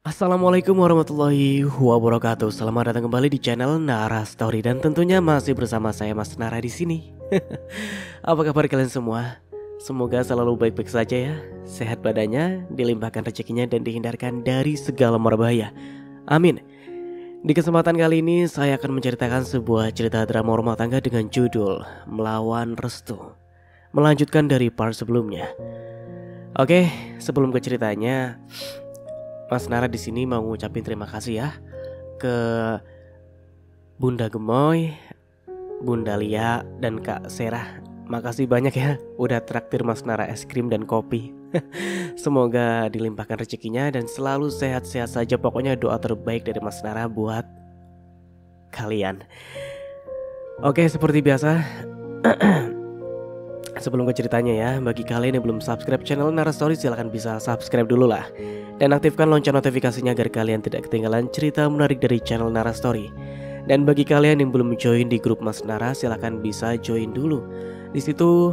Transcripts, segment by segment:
Assalamualaikum warahmatullahi wabarakatuh. Selamat datang kembali di channel Nara Story dan tentunya masih bersama saya Mas Nara di sini. Apa kabar kalian semua? Semoga selalu baik-baik saja ya. Sehat badannya, dilimpahkan rezekinya dan dihindarkan dari segala marbahaya. Amin. Di kesempatan kali ini saya akan menceritakan sebuah cerita drama rumah tangga dengan judul Melawan Restu. Melanjutkan dari part sebelumnya. Oke, sebelum ke ceritanya, Mas Nara di sini mau ngucapin terima kasih ya ke Bunda Gemoy, Bunda Lia, dan Kak Serah. Makasih banyak ya udah traktir Mas Nara es krim dan kopi. Semoga dilimpahkan rezekinya dan selalu sehat-sehat saja. Pokoknya doa terbaik dari Mas Nara buat kalian. Oke, seperti biasa. Sebelum ke ceritanya ya, bagi kalian yang belum subscribe channel Nara Story, silahkan bisa subscribe dulu lah. Dan aktifkan lonceng notifikasinya agar kalian tidak ketinggalan cerita menarik dari channel Nara Story. Dan bagi kalian yang belum join di grup Mas Nara, silahkan bisa join dulu. Di situ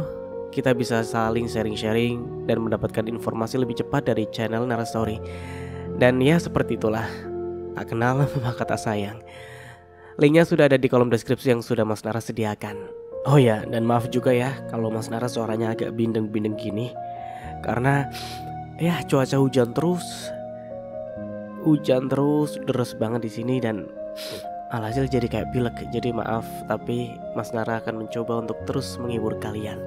kita bisa saling sharing-sharing dan mendapatkan informasi lebih cepat dari channel Nara Story. Dan ya seperti itulah, tak kenal maka tak sayang. Linknya sudah ada di kolom deskripsi yang sudah Mas Nara sediakan. Oh ya, dan maaf juga ya kalau Mas Nara suaranya agak bindeng-bindeng gini. Karena ya cuaca hujan terus deres banget di sini dan alhasil jadi kayak pilek. Jadi maaf, tapi Mas Nara akan mencoba untuk terus menghibur kalian.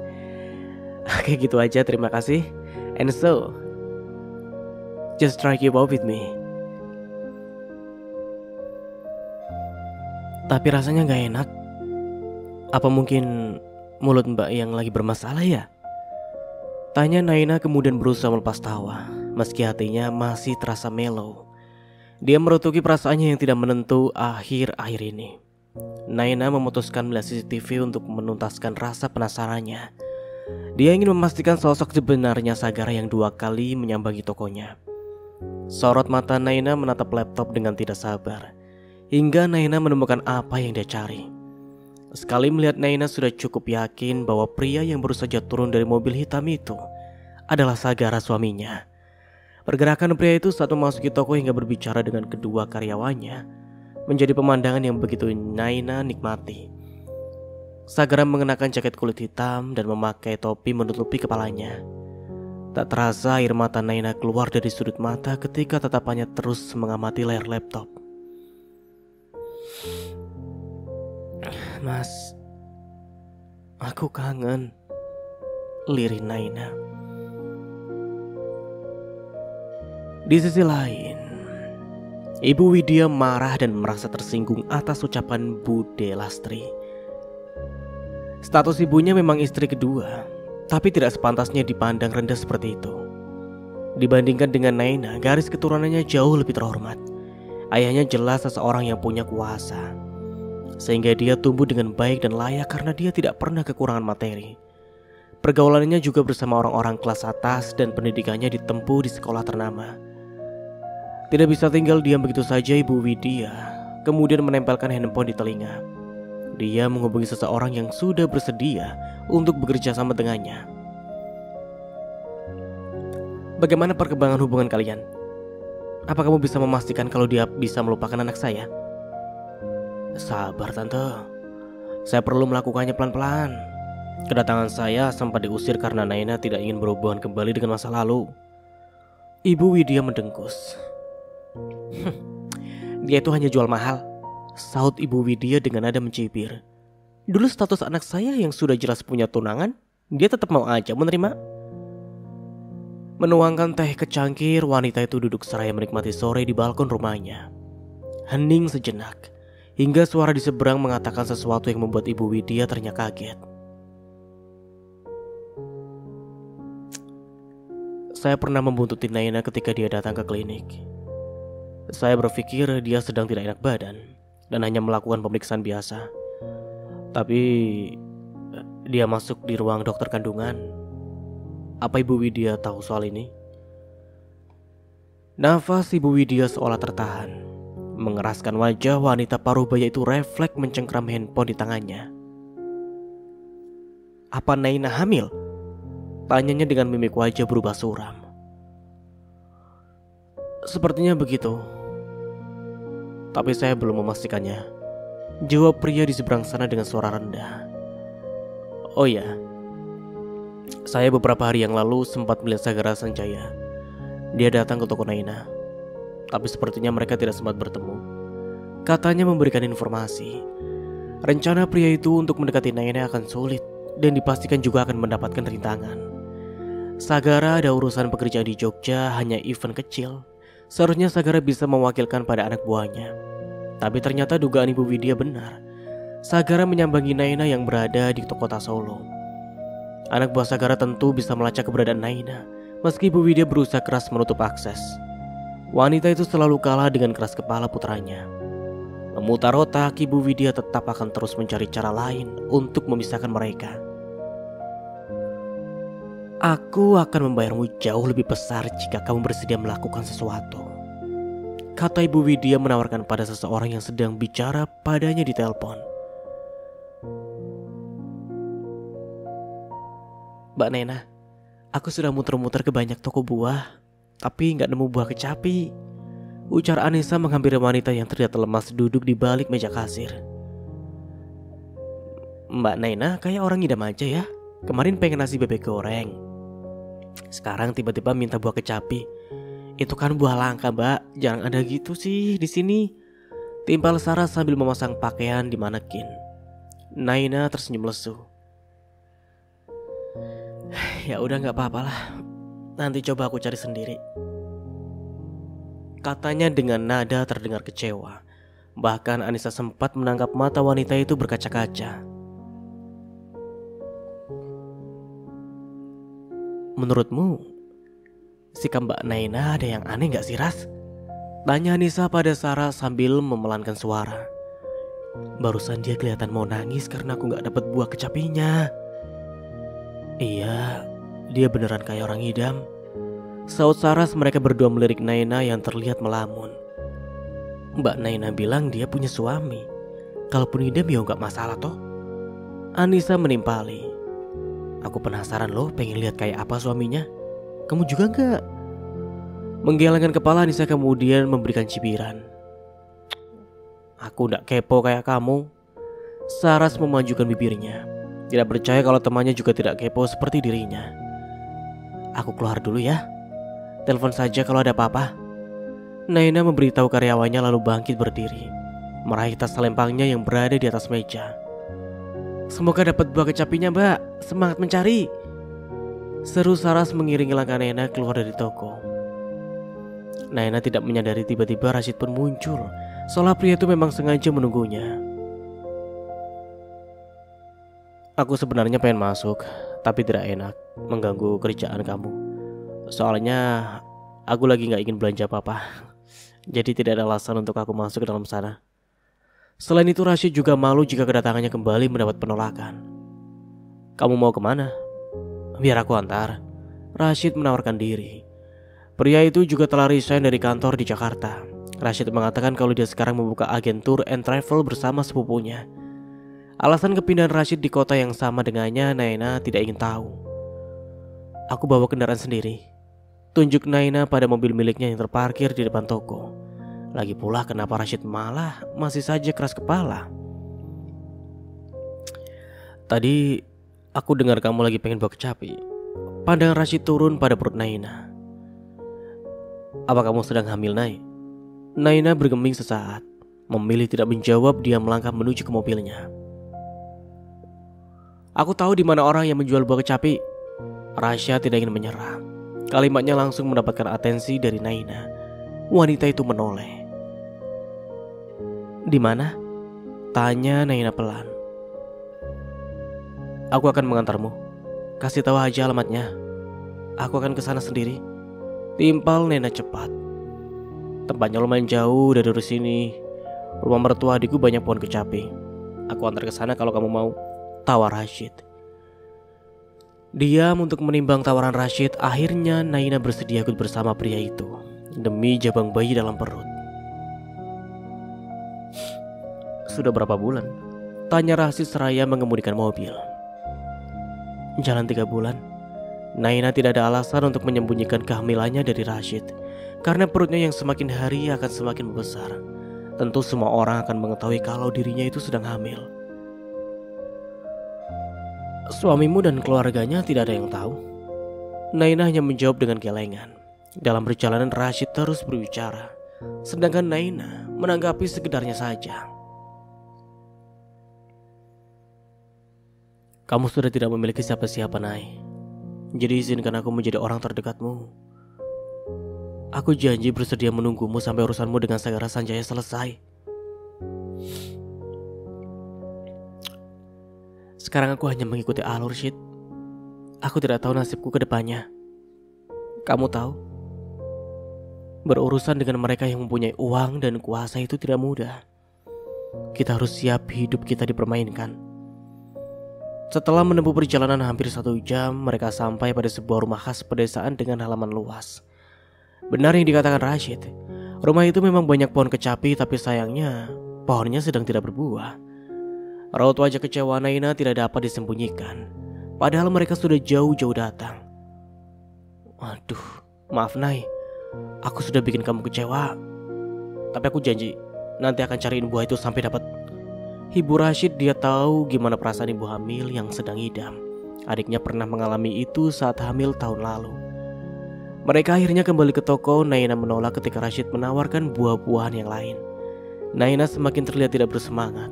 Oke, gitu aja, terima kasih. And so, just try keep up with me. Tapi rasanya gak enak. Apa mungkin mulut mbak yang lagi bermasalah ya? Tanya Naina kemudian berusaha melepas tawa, meski hatinya masih terasa mellow. Dia merutuki perasaannya yang tidak menentu akhir-akhir ini. Naina memutuskan melihat CCTV untuk menuntaskan rasa penasarannya. Dia ingin memastikan sosok sebenarnya Sagara yang 2 kali menyambangi tokonya. Sorot mata Naina menatap laptop dengan tidak sabar, hingga Naina menemukan apa yang dia cari. Sekali melihat Naina sudah cukup yakin bahwa pria yang baru saja turun dari mobil hitam itu adalah Sagara suaminya. Pergerakan pria itu saat memasuki toko hingga berbicara dengan kedua karyawannya menjadi pemandangan yang begitu Naina nikmati. Sagara mengenakan jaket kulit hitam dan memakai topi menutupi kepalanya. Tak terasa air mata Naina keluar dari sudut mata ketika tatapannya terus mengamati layar laptop. Mas, aku kangen, lirih Naina. Di sisi lain, Ibu Widya marah dan merasa tersinggung atas ucapan Bude Lastri. Status ibunya memang istri kedua, tapi tidak sepantasnya dipandang rendah seperti itu. Dibandingkan dengan Naina, garis keturunannya jauh lebih terhormat. Ayahnya jelas seseorang yang punya kuasa, sehingga dia tumbuh dengan baik dan layak karena dia tidak pernah kekurangan materi. Pergaulannya juga bersama orang-orang kelas atas dan pendidikannya ditempuh di sekolah ternama. Tidak bisa tinggal diam begitu saja Ibu Widya kemudian menempelkan handphone di telinga. Dia menghubungi seseorang yang sudah bersedia untuk bekerja sama dengannya. Bagaimana perkembangan hubungan kalian? Apa kamu bisa memastikan kalau dia bisa melupakan anak saya? Sabar tante, saya perlu melakukannya pelan-pelan. Kedatangan saya sempat diusir karena Naina tidak ingin berhubungan kembali dengan masa lalu. Ibu Widya mendengkus. Dia itu hanya jual mahal, sahut Ibu Widya dengan nada mencibir. Dulu status anak saya yang sudah jelas punya tunangan, dia tetap mau aja menerima. Menuangkan teh ke cangkir, wanita itu duduk seraya menikmati sore di balkon rumahnya. Hening sejenak, hingga suara di seberang mengatakan sesuatu yang membuat Ibu Widya ternyata kaget. Saya pernah membuntuti Naina ketika dia datang ke klinik. Saya berpikir dia sedang tidak enak badan dan hanya melakukan pemeriksaan biasa. Tapi dia masuk di ruang dokter kandungan. Apa Ibu Widya tahu soal ini? Nafas Ibu Widya seolah tertahan. Mengeraskan wajah wanita paruh baya itu refleks mencengkram handphone di tangannya. Apa Naina hamil? Tanyanya dengan mimik wajah berubah suram. Sepertinya begitu, tapi saya belum memastikannya, jawab pria di seberang sana dengan suara rendah. Oh ya, saya beberapa hari yang lalu sempat melihat Sagara Sanjaya. Dia datang ke toko Naina, tapi sepertinya mereka tidak sempat bertemu. Katanya memberikan informasi, rencana pria itu untuk mendekati Naina akan sulit dan dipastikan juga akan mendapatkan rintangan. Sagara ada urusan pekerjaan di Jogja, hanya event kecil. Seharusnya Sagara bisa mewakilkan pada anak buahnya. Tapi ternyata dugaan Ibu Widya benar. Sagara menyambangi Naina yang berada di kota Solo. Anak buah Sagara tentu bisa melacak keberadaan Naina, meski Ibu Widya berusaha keras menutup akses. Wanita itu selalu kalah dengan keras kepala putranya. Memutar otak, Ibu Widya tetap akan terus mencari cara lain untuk memisahkan mereka. Aku akan membayarmu jauh lebih besar jika kamu bersedia melakukan sesuatu, kata Ibu Widya menawarkan pada seseorang yang sedang bicara padanya di telepon. Mbak Nena, aku sudah muter-muter ke banyak toko buah, tapi nggak nemu buah kecapi, ujar Anissa menghampiri wanita yang terlihat lemas duduk di balik meja kasir. Mbak Nena kayak orang ngidam aja ya. Kemarin pengen nasi bebek goreng, sekarang tiba-tiba minta buah kecapi. Itu kan buah langka, Mbak. Jangan ada gitu sih di sini, timpal Sarah sambil memasang pakaian di manekin. Naina tersenyum lesu. Ya udah nggak apa-apa lah. Nanti coba aku cari sendiri, katanya dengan nada terdengar kecewa. Bahkan Anissa sempat menangkap mata wanita itu berkaca-kaca. Menurutmu, sikap Mbak Naina ada yang aneh gak sih, Ras? Tanya Anissa pada Sarah sambil memelankan suara. Barusan dia kelihatan mau nangis karena aku gak dapat buah kecapinya. Iya, dia beneran kayak orang idam, saut Saras. Mereka berdua melirik Naina yang terlihat melamun. Mbak Naina bilang dia punya suami. Kalaupun idam ya gak masalah toh. Anissa menimpali. Aku penasaran loh, pengen lihat kayak apa suaminya. Kamu juga gak? Menggelengkan kepala, Anissa kemudian memberikan cibiran. Aku gak kepo kayak kamu. Saras memajukan bibirnya. Tidak percaya kalau temannya juga tidak kepo seperti dirinya. Aku keluar dulu ya. Telepon saja kalau ada apa-apa. Naina memberitahu karyawannya lalu bangkit berdiri, meraih tas selempangnya yang berada di atas meja. Semoga dapat buah kecapinya, Mbak. Semangat mencari, seru Saras mengiringi langkah Naina keluar dari toko. Naina tidak menyadari tiba-tiba Rashid pun muncul, seolah pria itu memang sengaja menunggunya. Aku sebenarnya pengen masuk, tapi tidak enak mengganggu kerjaan kamu. Soalnya aku lagi gak ingin belanja apa-apa, jadi tidak ada alasan untuk aku masuk ke dalam sana. Selain itu Rashid juga malu jika kedatangannya kembali mendapat penolakan. Kamu mau kemana? Biar aku antar. Rashid menawarkan diri. Pria itu juga telah resign dari kantor di Jakarta. Rashid mengatakan kalau dia sekarang membuka agen tour and travel bersama sepupunya. Alasan kepindahan Rashid di kota yang sama dengannya Naina tidak ingin tahu. Aku bawa kendaraan sendiri, tunjuk Naina pada mobil miliknya yang terparkir di depan toko. Lagi pula kenapa Rashid malah masih saja keras kepala? Tadi aku dengar kamu lagi pengen buah kecapi. Pandangan Rashid turun pada perut Naina. Apa kamu sedang hamil, Nay? Naina bergeming sesaat. Memilih tidak menjawab, dia melangkah menuju ke mobilnya. Aku tahu di mana orang yang menjual buah kecapi. Rasya tidak ingin menyerah. Kalimatnya langsung mendapatkan atensi dari Naina. Wanita itu menoleh. Di mana? Tanya Naina pelan. Aku akan mengantarmu. Kasih tahu aja alamatnya. Aku akan ke sana sendiri. Timpal Naina cepat. Tempatnya lumayan jauh dari sini. Rumah mertua adikku banyak pohon kecapi. Aku antar ke sana kalau kamu mau, tawar Rashid. Diam untuk menimbang tawaran Rashid. Akhirnya Naina bersedia ikut bersama pria itu demi jabang bayi dalam perut. Sudah berapa bulan? Tanya Rashid seraya mengemudikan mobil. Jalan 3 bulan. Naina tidak ada alasan untuk menyembunyikan kehamilannya dari Rashid. Karena perutnya yang semakin hari akan semakin membesar. Tentu semua orang akan mengetahui kalau dirinya itu sedang hamil. Suamimu dan keluarganya tidak ada yang tahu. Naina hanya menjawab dengan gelengan. Dalam perjalanan Rashid terus berbicara, sedangkan Naina menanggapi sekedarnya saja. Kamu sudah tidak memiliki siapa-siapa, Nay. Jadi izinkan aku menjadi orang terdekatmu. Aku janji bersedia menunggumu sampai urusanmu dengan Sagara Sanjaya selesai. Sekarang aku hanya mengikuti alur, Syed. Aku tidak tahu nasibku ke depannya. Kamu tahu, berurusan dengan mereka yang mempunyai uang dan kuasa itu tidak mudah. Kita harus siap hidup kita dipermainkan. Setelah menempuh perjalanan hampir 1 jam, mereka sampai pada sebuah rumah khas pedesaan dengan halaman luas. Benar yang dikatakan Rashid, rumah itu memang banyak pohon kecapi, tapi sayangnya pohonnya sedang tidak berbuah. Raut wajah kecewa Naina tidak dapat disembunyikan, padahal mereka sudah jauh-jauh datang. Aduh, maaf Nay, aku sudah bikin kamu kecewa. Tapi aku janji, nanti akan cariin buah itu sampai dapat. Hibur Rashid, dia tahu gimana perasaan ibu hamil yang sedang idam. Adiknya pernah mengalami itu saat hamil tahun lalu. Mereka akhirnya kembali ke toko. Naina menolak ketika Rashid menawarkan buah-buahan yang lain. Naina semakin terlihat tidak bersemangat.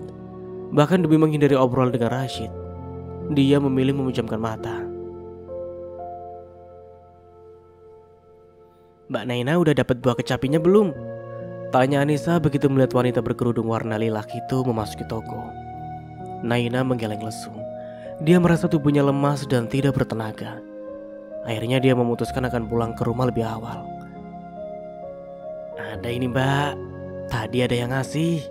Bahkan demi menghindari obrolan dengan Rashid, dia memilih memejamkan mata. Mbak Naina udah dapat buah kecapinya belum? Tanya Anissa begitu melihat wanita berkerudung warna lilac itu memasuki toko. Naina menggeleng lesu. Dia merasa tubuhnya lemas dan tidak bertenaga. Akhirnya dia memutuskan akan pulang ke rumah lebih awal. Ada ini mbak, tadi ada yang ngasih.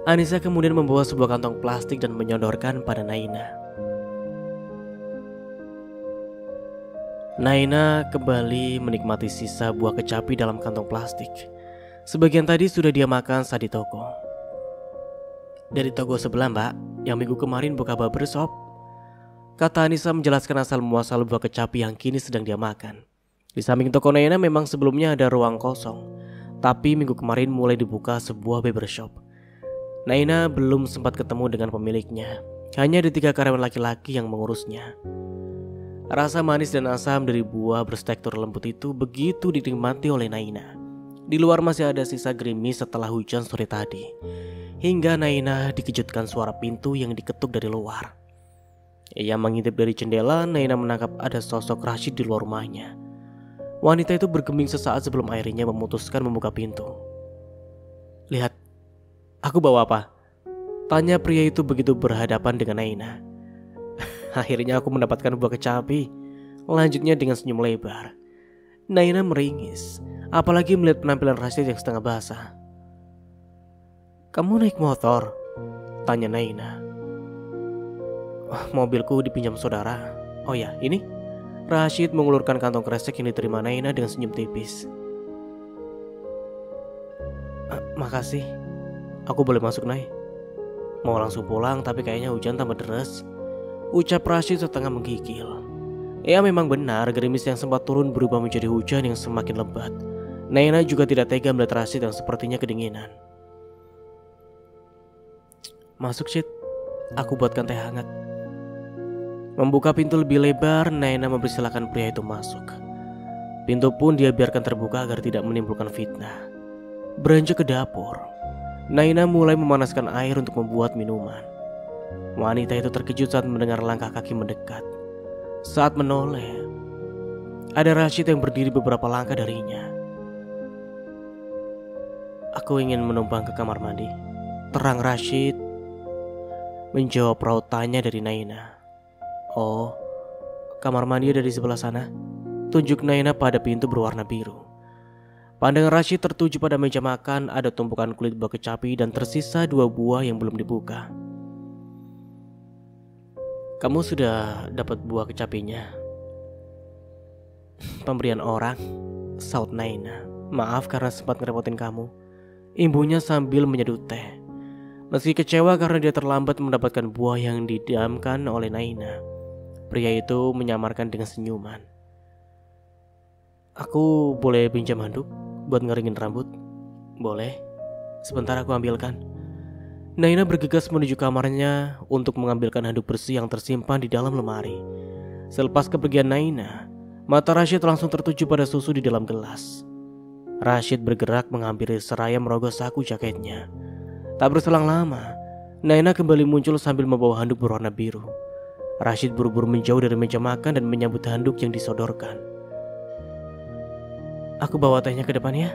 Anissa kemudian membawa sebuah kantong plastik dan menyodorkan pada Naina. Naina kembali menikmati sisa buah kecapi dalam kantong plastik. Sebagian tadi sudah dia makan saat di toko. Dari toko sebelah mbak, yang minggu kemarin buka barbershop. Kata Anissa menjelaskan asal muasal buah kecapi yang kini sedang dia makan. Di samping toko Naina memang sebelumnya ada ruang kosong, tapi minggu kemarin mulai dibuka sebuah barbershop. Naina belum sempat ketemu dengan pemiliknya. Hanya ada 3 karyawan laki-laki yang mengurusnya. Rasa manis dan asam dari buah bertekstur lembut itu begitu dinikmati oleh Naina. Di luar masih ada sisa gerimis setelah hujan sore tadi. Hingga Naina dikejutkan suara pintu yang diketuk dari luar. Ia mengintip dari jendela. Naina menangkap ada sosok Rashid di luar rumahnya. Wanita itu bergeming sesaat sebelum akhirnya memutuskan membuka pintu. Lihat, aku bawa apa? Tanya pria itu begitu berhadapan dengan Naina. Akhirnya aku mendapatkan buah kecapi. Lanjutnya dengan senyum lebar. Naina meringis, apalagi melihat penampilan Rashid yang setengah basah. Kamu naik motor? Tanya Naina. Mobilku dipinjam saudara. Oh ya, ini? Rashid mengulurkan kantong kresek yang diterima Naina dengan senyum tipis. Makasih. Aku boleh masuk, Nay? Mau langsung pulang tapi kayaknya hujan tambah deras, ucap Rashid setengah menggigil. Ya memang benar, gerimis yang sempat turun berubah menjadi hujan yang semakin lebat. Naina juga tidak tega melihat Rashid yang sepertinya kedinginan. Masuk Syed, aku buatkan teh hangat. Membuka pintu lebih lebar, Naina mempersilahkan pria itu masuk. Pintu pun dia biarkan terbuka agar tidak menimbulkan fitnah. Beranjak ke dapur, Naina mulai memanaskan air untuk membuat minuman. Wanita itu terkejut saat mendengar langkah kaki mendekat. Saat menoleh, ada Rashid yang berdiri beberapa langkah darinya. Aku ingin menumpang ke kamar mandi, terang Rashid. Menjawab raut tanya dari Naina. Oh, kamar mandi ada di sebelah sana. Tunjuk Naina pada pintu berwarna biru. Pandangan Rashid tertuju pada meja makan. Ada tumpukan kulit buah kecapi dan tersisa 2 buah yang belum dibuka. Kamu sudah dapat buah kecapinya? Pemberian orang, saut Naina. Maaf karena sempat ngerepotin kamu, imbunya sambil menyeduh teh. Meski kecewa karena dia terlambat mendapatkan buah yang didamkan oleh Naina, pria itu menyamarkan dengan senyuman. Aku boleh pinjam handuk? buat ngeringin rambut? Boleh, sebentar aku ambilkan. Naina bergegas menuju kamarnya untuk mengambilkan handuk bersih yang tersimpan di dalam lemari. Selepas kepergian Naina, mata Rashid langsung tertuju pada susu di dalam gelas. Rashid bergerak menghampiri seraya merogoh saku jaketnya. Tak berselang lama, Naina kembali muncul sambil membawa handuk berwarna biru. Rashid buru-buru menjauh dari meja makan dan menyambut handuk yang disodorkan. Aku bawa tehnya ke depan ya,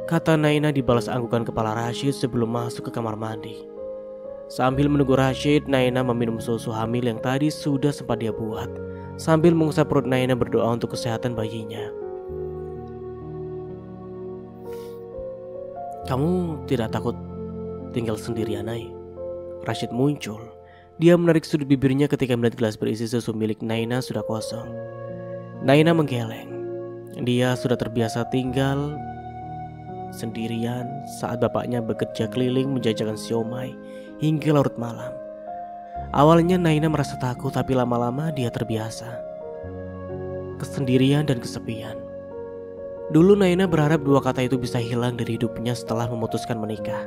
kata Naina dibalas anggukan kepala Rashid sebelum masuk ke kamar mandi. Sambil menunggu Rashid, Naina meminum susu hamil yang tadi sudah sempat dia buat. Sambil mengusap perut, Naina berdoa untuk kesehatan bayinya. Kamu tidak takut tinggal sendirian, Nai? Rashid muncul. Dia menarik sudut bibirnya ketika melihat gelas berisi susu milik Naina sudah kosong. Naina menggeleng. Dia sudah terbiasa tinggal sendirian saat bapaknya bekerja keliling menjajakan siomay hingga larut malam. Awalnya Naina merasa takut, tapi lama-lama dia terbiasa. Kesendirian dan kesepian. Dulu Naina berharap dua kata itu bisa hilang dari hidupnya setelah memutuskan menikah.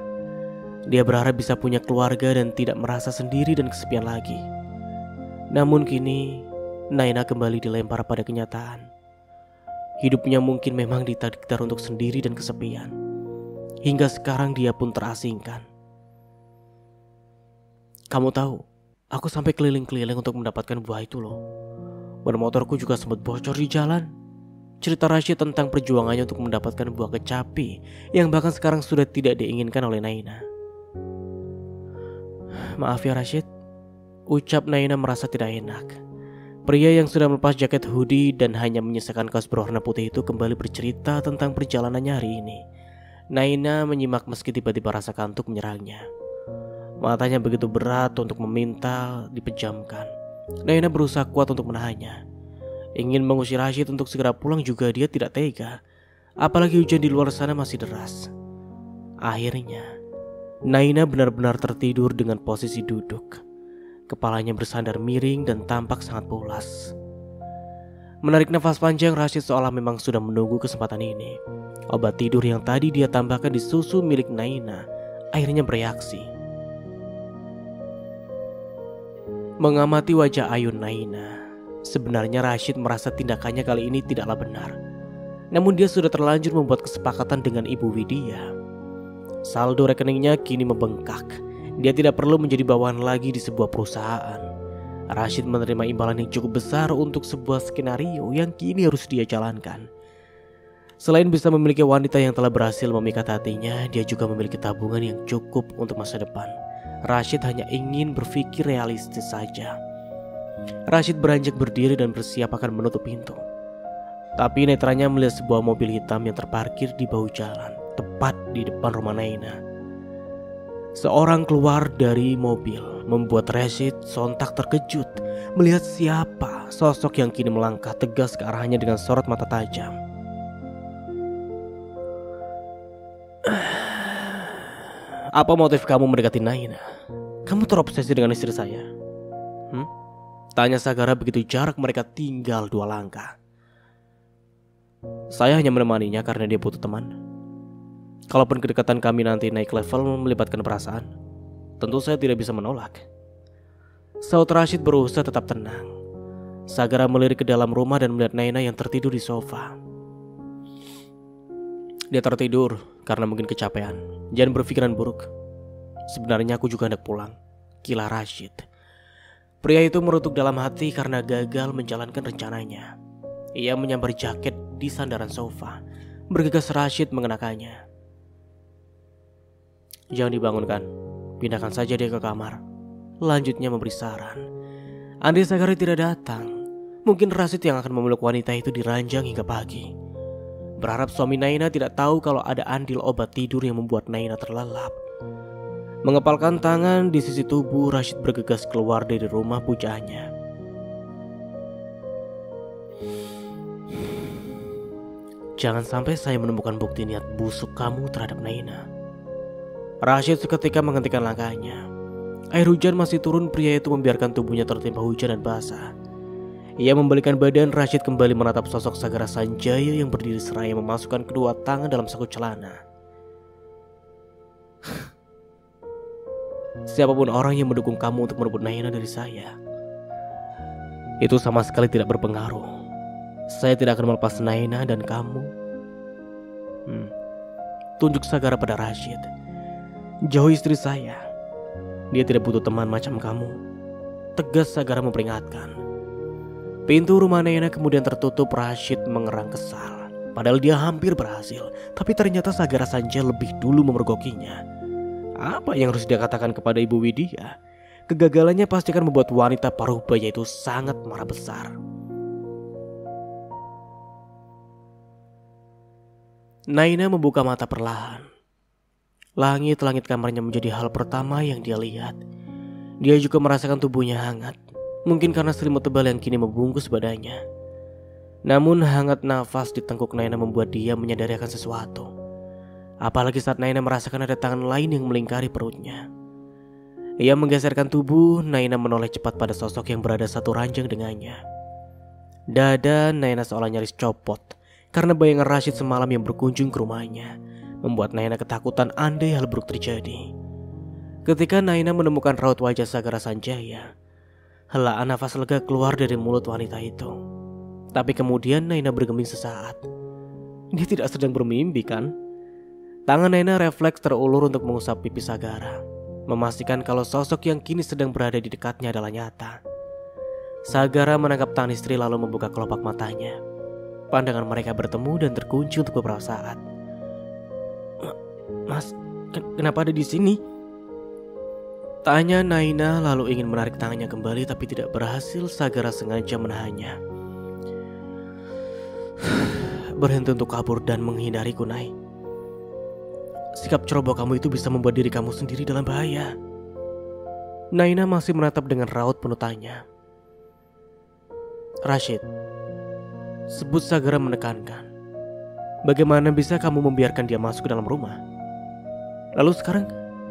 Dia berharap bisa punya keluarga dan tidak merasa sendiri dan kesepian lagi. Namun kini Naina kembali dilempar pada kenyataan. Hidupnya mungkin memang ditakdir untuk sendiri dan kesepian. Hingga sekarang dia pun terasingkan. Kamu tahu, aku sampai keliling-keliling untuk mendapatkan buah itu loh. Ban motorku juga sempat bocor di jalan. Cerita Rashid tentang perjuangannya untuk mendapatkan buah kecapi yang bahkan sekarang sudah tidak diinginkan oleh Naina. Maaf ya Rashid, ucap Naina merasa tidak enak. Pria yang sudah melepas jaket hoodie dan hanya menyisakan kaos berwarna putih itu kembali bercerita tentang perjalanannya hari ini. Naina menyimak meski tiba-tiba rasa kantuk menyerangnya. Matanya begitu berat untuk meminta dipejamkan. Naina berusaha kuat untuk menahannya. Ingin mengusir Rashid untuk segera pulang juga dia tidak tega. Apalagi hujan di luar sana masih deras. Akhirnya, Naina benar-benar tertidur dengan posisi duduk. Kepalanya bersandar miring dan tampak sangat pulas. Menarik nafas panjang, Rashid seolah memang sudah menunggu kesempatan ini. Obat tidur yang tadi dia tambahkan di susu milik Naina akhirnya bereaksi. Mengamati wajah ayun Naina, sebenarnya Rashid merasa tindakannya kali ini tidaklah benar. Namun dia sudah terlanjur membuat kesepakatan dengan Ibu Widya. Saldo rekeningnya kini membengkak. Dia tidak perlu menjadi bawahan lagi di sebuah perusahaan. Rashid menerima imbalan yang cukup besar untuk sebuah skenario yang kini harus dia jalankan. Selain bisa memiliki wanita yang telah berhasil memikat hatinya, dia juga memiliki tabungan yang cukup untuk masa depan. Rashid hanya ingin berpikir realistis saja. Rashid beranjak berdiri dan bersiap akan menutup pintu. Tapi netranya melihat sebuah mobil hitam yang terparkir di bahu jalan, tepat di depan rumah Naina. Seorang keluar dari mobil membuat Rashid sontak terkejut melihat siapa sosok yang kini melangkah tegas ke arahnya dengan sorot mata tajam. Apa motif kamu mendekati Naina? Kamu terobsesi dengan istri saya? Tanya Sagara begitu jarak mereka tinggal 2 langkah. Saya hanya menemaninya karena dia butuh teman. Kalaupun kedekatan kami nanti naik level melibatkan perasaan, tentu saya tidak bisa menolak. Saud Rashid berusaha tetap tenang. Sagara melirik ke dalam rumah dan melihat Naina yang tertidur di sofa. Dia tertidur karena mungkin kecapean. Jangan berpikiran buruk. Sebenarnya aku juga hendak pulang, kila Rashid. Pria itu merutuk dalam hati karena gagal menjalankan rencananya. Ia menyambar jaket di sandaran sofa. Bergegas Rashid mengenakannya. Jangan dibangunkan, pindahkan saja dia ke kamar. Lanjutnya memberi saran. Andai Sagara tidak datang, mungkin Rashid yang akan memeluk wanita itu di ranjang hingga pagi. Berharap suami Naina tidak tahu kalau ada andil obat tidur yang membuat Naina terlelap. Mengepalkan tangan di sisi tubuh, Rashid bergegas keluar dari rumah pujaannya. Jangan sampai saya menemukan bukti niat busuk kamu terhadap Naina. Rashid seketika menghentikan langkahnya. Air hujan masih turun, pria itu membiarkan tubuhnya tertimpa hujan dan basah. Ia membalikkan badan. Rashid kembali menatap sosok Sagara Sanjaya yang berdiri seraya memasukkan kedua tangan dalam saku celana. Siapapun orang yang mendukung kamu untuk merebut Naina dari saya, itu sama sekali tidak berpengaruh. Saya tidak akan melepas Naina dan kamu. Tunjuk Sagara pada Rashid. Jauhi istri saya. Dia tidak butuh teman macam kamu. Tegas Sagara memperingatkan. Pintu rumah Naina kemudian tertutup. Rashid mengerang kesal. Padahal dia hampir berhasil, tapi ternyata Sagara Sanjaya lebih dulu memergokinya. Apa yang harus dia katakan kepada Ibu Widya? Kegagalannya pasti akan membuat wanita paruh baya itu sangat marah besar. Naina membuka mata perlahan. Langit-langit kamarnya menjadi hal pertama yang dia lihat. Dia juga merasakan tubuhnya hangat. Mungkin karena selimut tebal yang kini membungkus badannya. Namun hangat nafas di tengkuk Naina membuat dia menyadari akan sesuatu. Apalagi saat Naina merasakan ada tangan lain yang melingkari perutnya. Ia menggeserkan tubuh. Naina menoleh cepat pada sosok yang berada satu ranjang dengannya. Dada Naina seolah nyaris copot karena bayangan Rashid semalam yang berkunjung ke rumahnya membuat Naina ketakutan andai hal buruk terjadi. Ketika Naina menemukan raut wajah Sagara Sanjaya, helaan nafas lega keluar dari mulut wanita itu. Tapi kemudian Naina bergeming sesaat. Dia tidak sedang bermimpi kan? Tangan Naina refleks terulur untuk mengusap pipi Sagara, memastikan kalau sosok yang kini sedang berada di dekatnya adalah nyata. Sagara menangkap tangan istri lalu membuka kelopak matanya. Pandangan mereka bertemu dan terkunci untuk beberapa saat. Mas, kenapa ada di sini? Tanya Naina lalu ingin menarik tangannya kembali tapi tidak berhasil. Sagara sengaja menahannya. Berhenti untuk kabur dan menghindariku, Nai. Sikap ceroboh kamu itu bisa membuat diri kamu sendiri dalam bahaya. Naina masih menatap dengan raut penuh tanya. Rashid, sebut Sagara menekankan. Bagaimana bisa kamu membiarkan dia masuk ke dalam rumah? Lalu sekarang,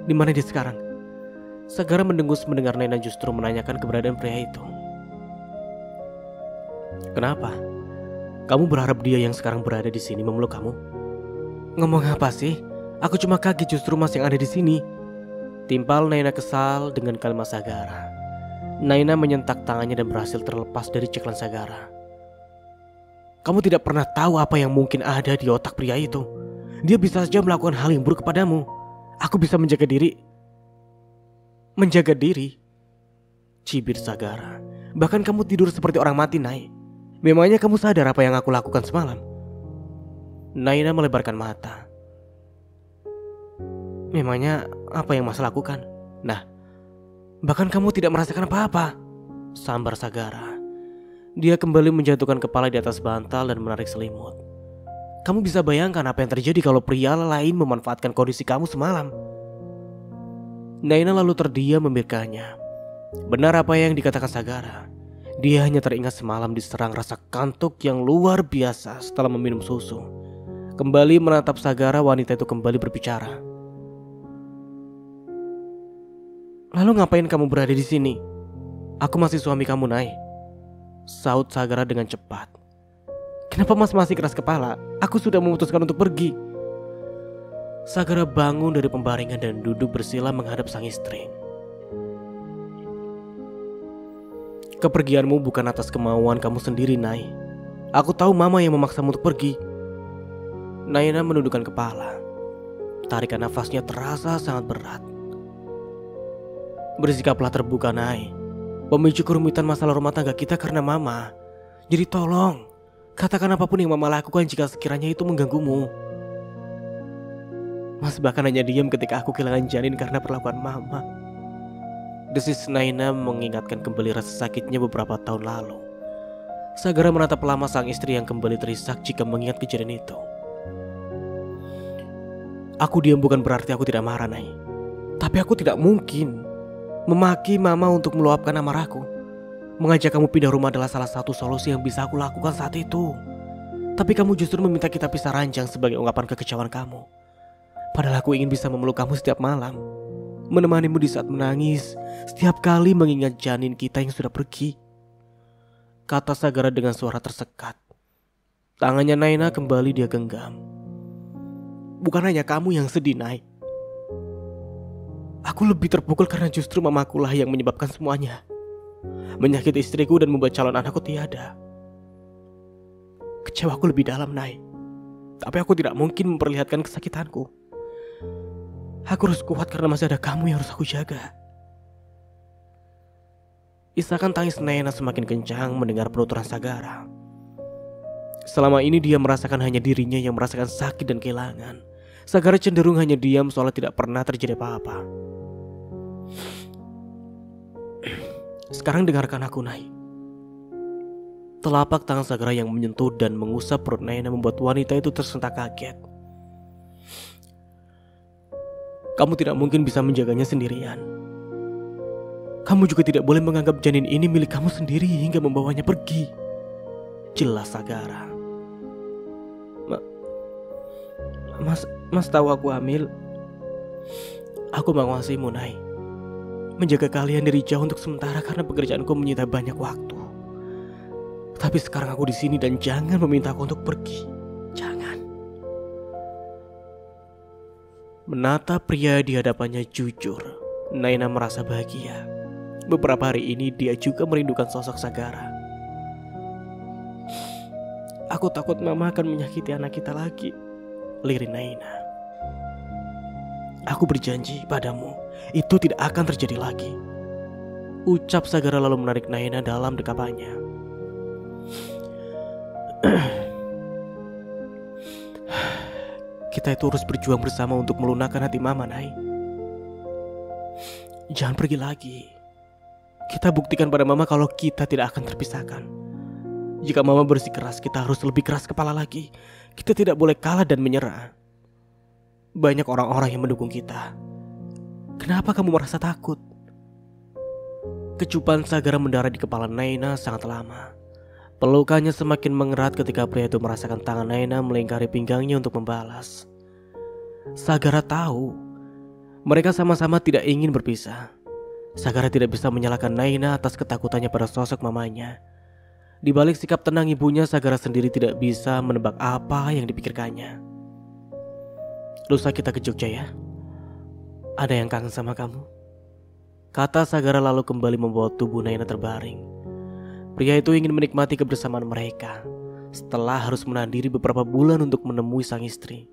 di mana dia sekarang? Sagara mendengus mendengar Naina justru menanyakan keberadaan pria itu. Kenapa? Kamu berharap dia yang sekarang berada di sini memeluk kamu? Ngomong apa sih? Aku cuma kaget justru Mas yang ada di sini. Timpal Naina kesal dengan kalimat Sagara. Naina menyentak tangannya dan berhasil terlepas dari ceklan Sagara. Kamu tidak pernah tahu apa yang mungkin ada di otak pria itu. Dia bisa saja melakukan hal yang buruk kepadamu. Aku bisa menjaga diri. Menjaga diri? Cibir Sagara. Bahkan kamu tidur seperti orang mati, Nai. Memangnya kamu sadar apa yang aku lakukan semalam? Naina melebarkan mata. Memangnya apa yang Mas lakukan? Nah, bahkan kamu tidak merasakan apa-apa, sambar Sagara. Dia kembali menjatuhkan kepala di atas bantal dan menarik selimut. Kamu bisa bayangkan apa yang terjadi kalau pria lain memanfaatkan kondisi kamu semalam. Naina lalu terdiam memikirkannya. Benar apa yang dikatakan Sagara. Dia hanya teringat semalam diserang rasa kantuk yang luar biasa setelah meminum susu. Kembali menatap Sagara, wanita itu kembali berbicara. Lalu ngapain kamu berada di sini? Aku masih suami kamu, Nai. Saut Sagara dengan cepat. Kenapa Mas masih keras kepala? Aku sudah memutuskan untuk pergi. Sagara bangun dari pembaringan dan duduk bersila menghadap sang istri. Kepergianmu bukan atas kemauan kamu sendiri, Nai. Aku tahu Mama yang memaksamu untuk pergi. Naina menundukkan kepala. Tarikan nafasnya terasa sangat berat. Bersikaplah terbuka, Nai. Pemicu kerumitan masalah rumah tangga kita karena Mama. Jadi tolong, katakan apapun yang Mama lakukan jika sekiranya itu mengganggumu. Mas bahkan hanya diam ketika aku kehilangan janin karena perlakuan Mama. Desis Naina mengingatkan kembali rasa sakitnya beberapa tahun lalu. Sagara menatap lama sang istri yang kembali terisak jika mengingat kejadian itu. Aku diam bukan berarti aku tidak marah, Nai. Tapi aku tidak mungkin memaki Mama untuk meluapkan amarahku. Mengajak kamu pindah rumah adalah salah satu solusi yang bisa aku lakukan saat itu. Tapi kamu justru meminta kita pisah ranjang sebagai ungkapan kekecewaan kamu. Padahal aku ingin bisa memeluk kamu setiap malam, menemanimu di saat menangis, setiap kali mengingat janin kita yang sudah pergi. kata Sagara dengan suara tersekat. Tangannya Naina kembali dia genggam. Bukan hanya kamu yang sedih, Nai. Aku lebih terpukul karena justru mamakulah yang menyebabkan semuanya. Menyakiti istriku dan membuat calon anakku tiada. Kecewaku lebih dalam, Nai. Tapi aku tidak mungkin memperlihatkan kesakitanku. Aku harus kuat karena masih ada kamu yang harus aku jaga. Isakan tangis Naina semakin kencang mendengar penuturan Sagara. Selama ini dia merasakan hanya dirinya yang merasakan sakit dan kehilangan. Sagara cenderung hanya diam soalnya tidak pernah terjadi apa-apa. Sekarang dengarkan aku, Nai. Telapak tangan Sagara yang menyentuh dan mengusap perut Naina membuat wanita itu tersentak kaget. Kamu tidak mungkin bisa menjaganya sendirian. Kamu juga tidak boleh menganggap janin ini milik kamu sendiri hingga membawanya pergi. Jelas Sagara. Mas tahu aku hamil. Aku menguasaimu, Nai. Menjaga kalian dari jauh untuk sementara karena pekerjaanku menyita banyak waktu. Tapi sekarang aku di sini dan jangan meminta aku untuk pergi. Jangan. Menatap pria di hadapannya jujur, Naina merasa bahagia. Beberapa hari ini dia juga merindukan sosok Sagara. Aku takut mama akan menyakiti anak kita lagi, lirik Naina. Aku berjanji padamu, itu tidak akan terjadi lagi. Ucap Sagara lalu menarik Naina dalam dekapannya. Kita itu harus berjuang bersama untuk melunakkan hati mama, Nai. Jangan pergi lagi. Kita buktikan pada mama kalau kita tidak akan terpisahkan. Jika mama bersikeras, kita harus lebih keras kepala lagi. Kita tidak boleh kalah dan menyerah. Banyak orang-orang yang mendukung kita. Kenapa kamu merasa takut? Kecupan Sagara mendarat di kepala Naina sangat lama. Pelukannya semakin mengerat ketika pria itu merasakan tangan Naina melingkari pinggangnya untuk membalas. Sagara tahu mereka sama-sama tidak ingin berpisah. Sagara tidak bisa menyalahkan Naina atas ketakutannya pada sosok mamanya. Di balik sikap tenang ibunya, Sagara sendiri tidak bisa menebak apa yang dipikirkannya. Lusa kita ke Jogja ya. Ada yang kangen sama kamu, kata Sagara lalu kembali membawa tubuh Naina terbaring. Pria itu ingin menikmati kebersamaan mereka setelah harus menahan diri beberapa bulan untuk menemui sang istri.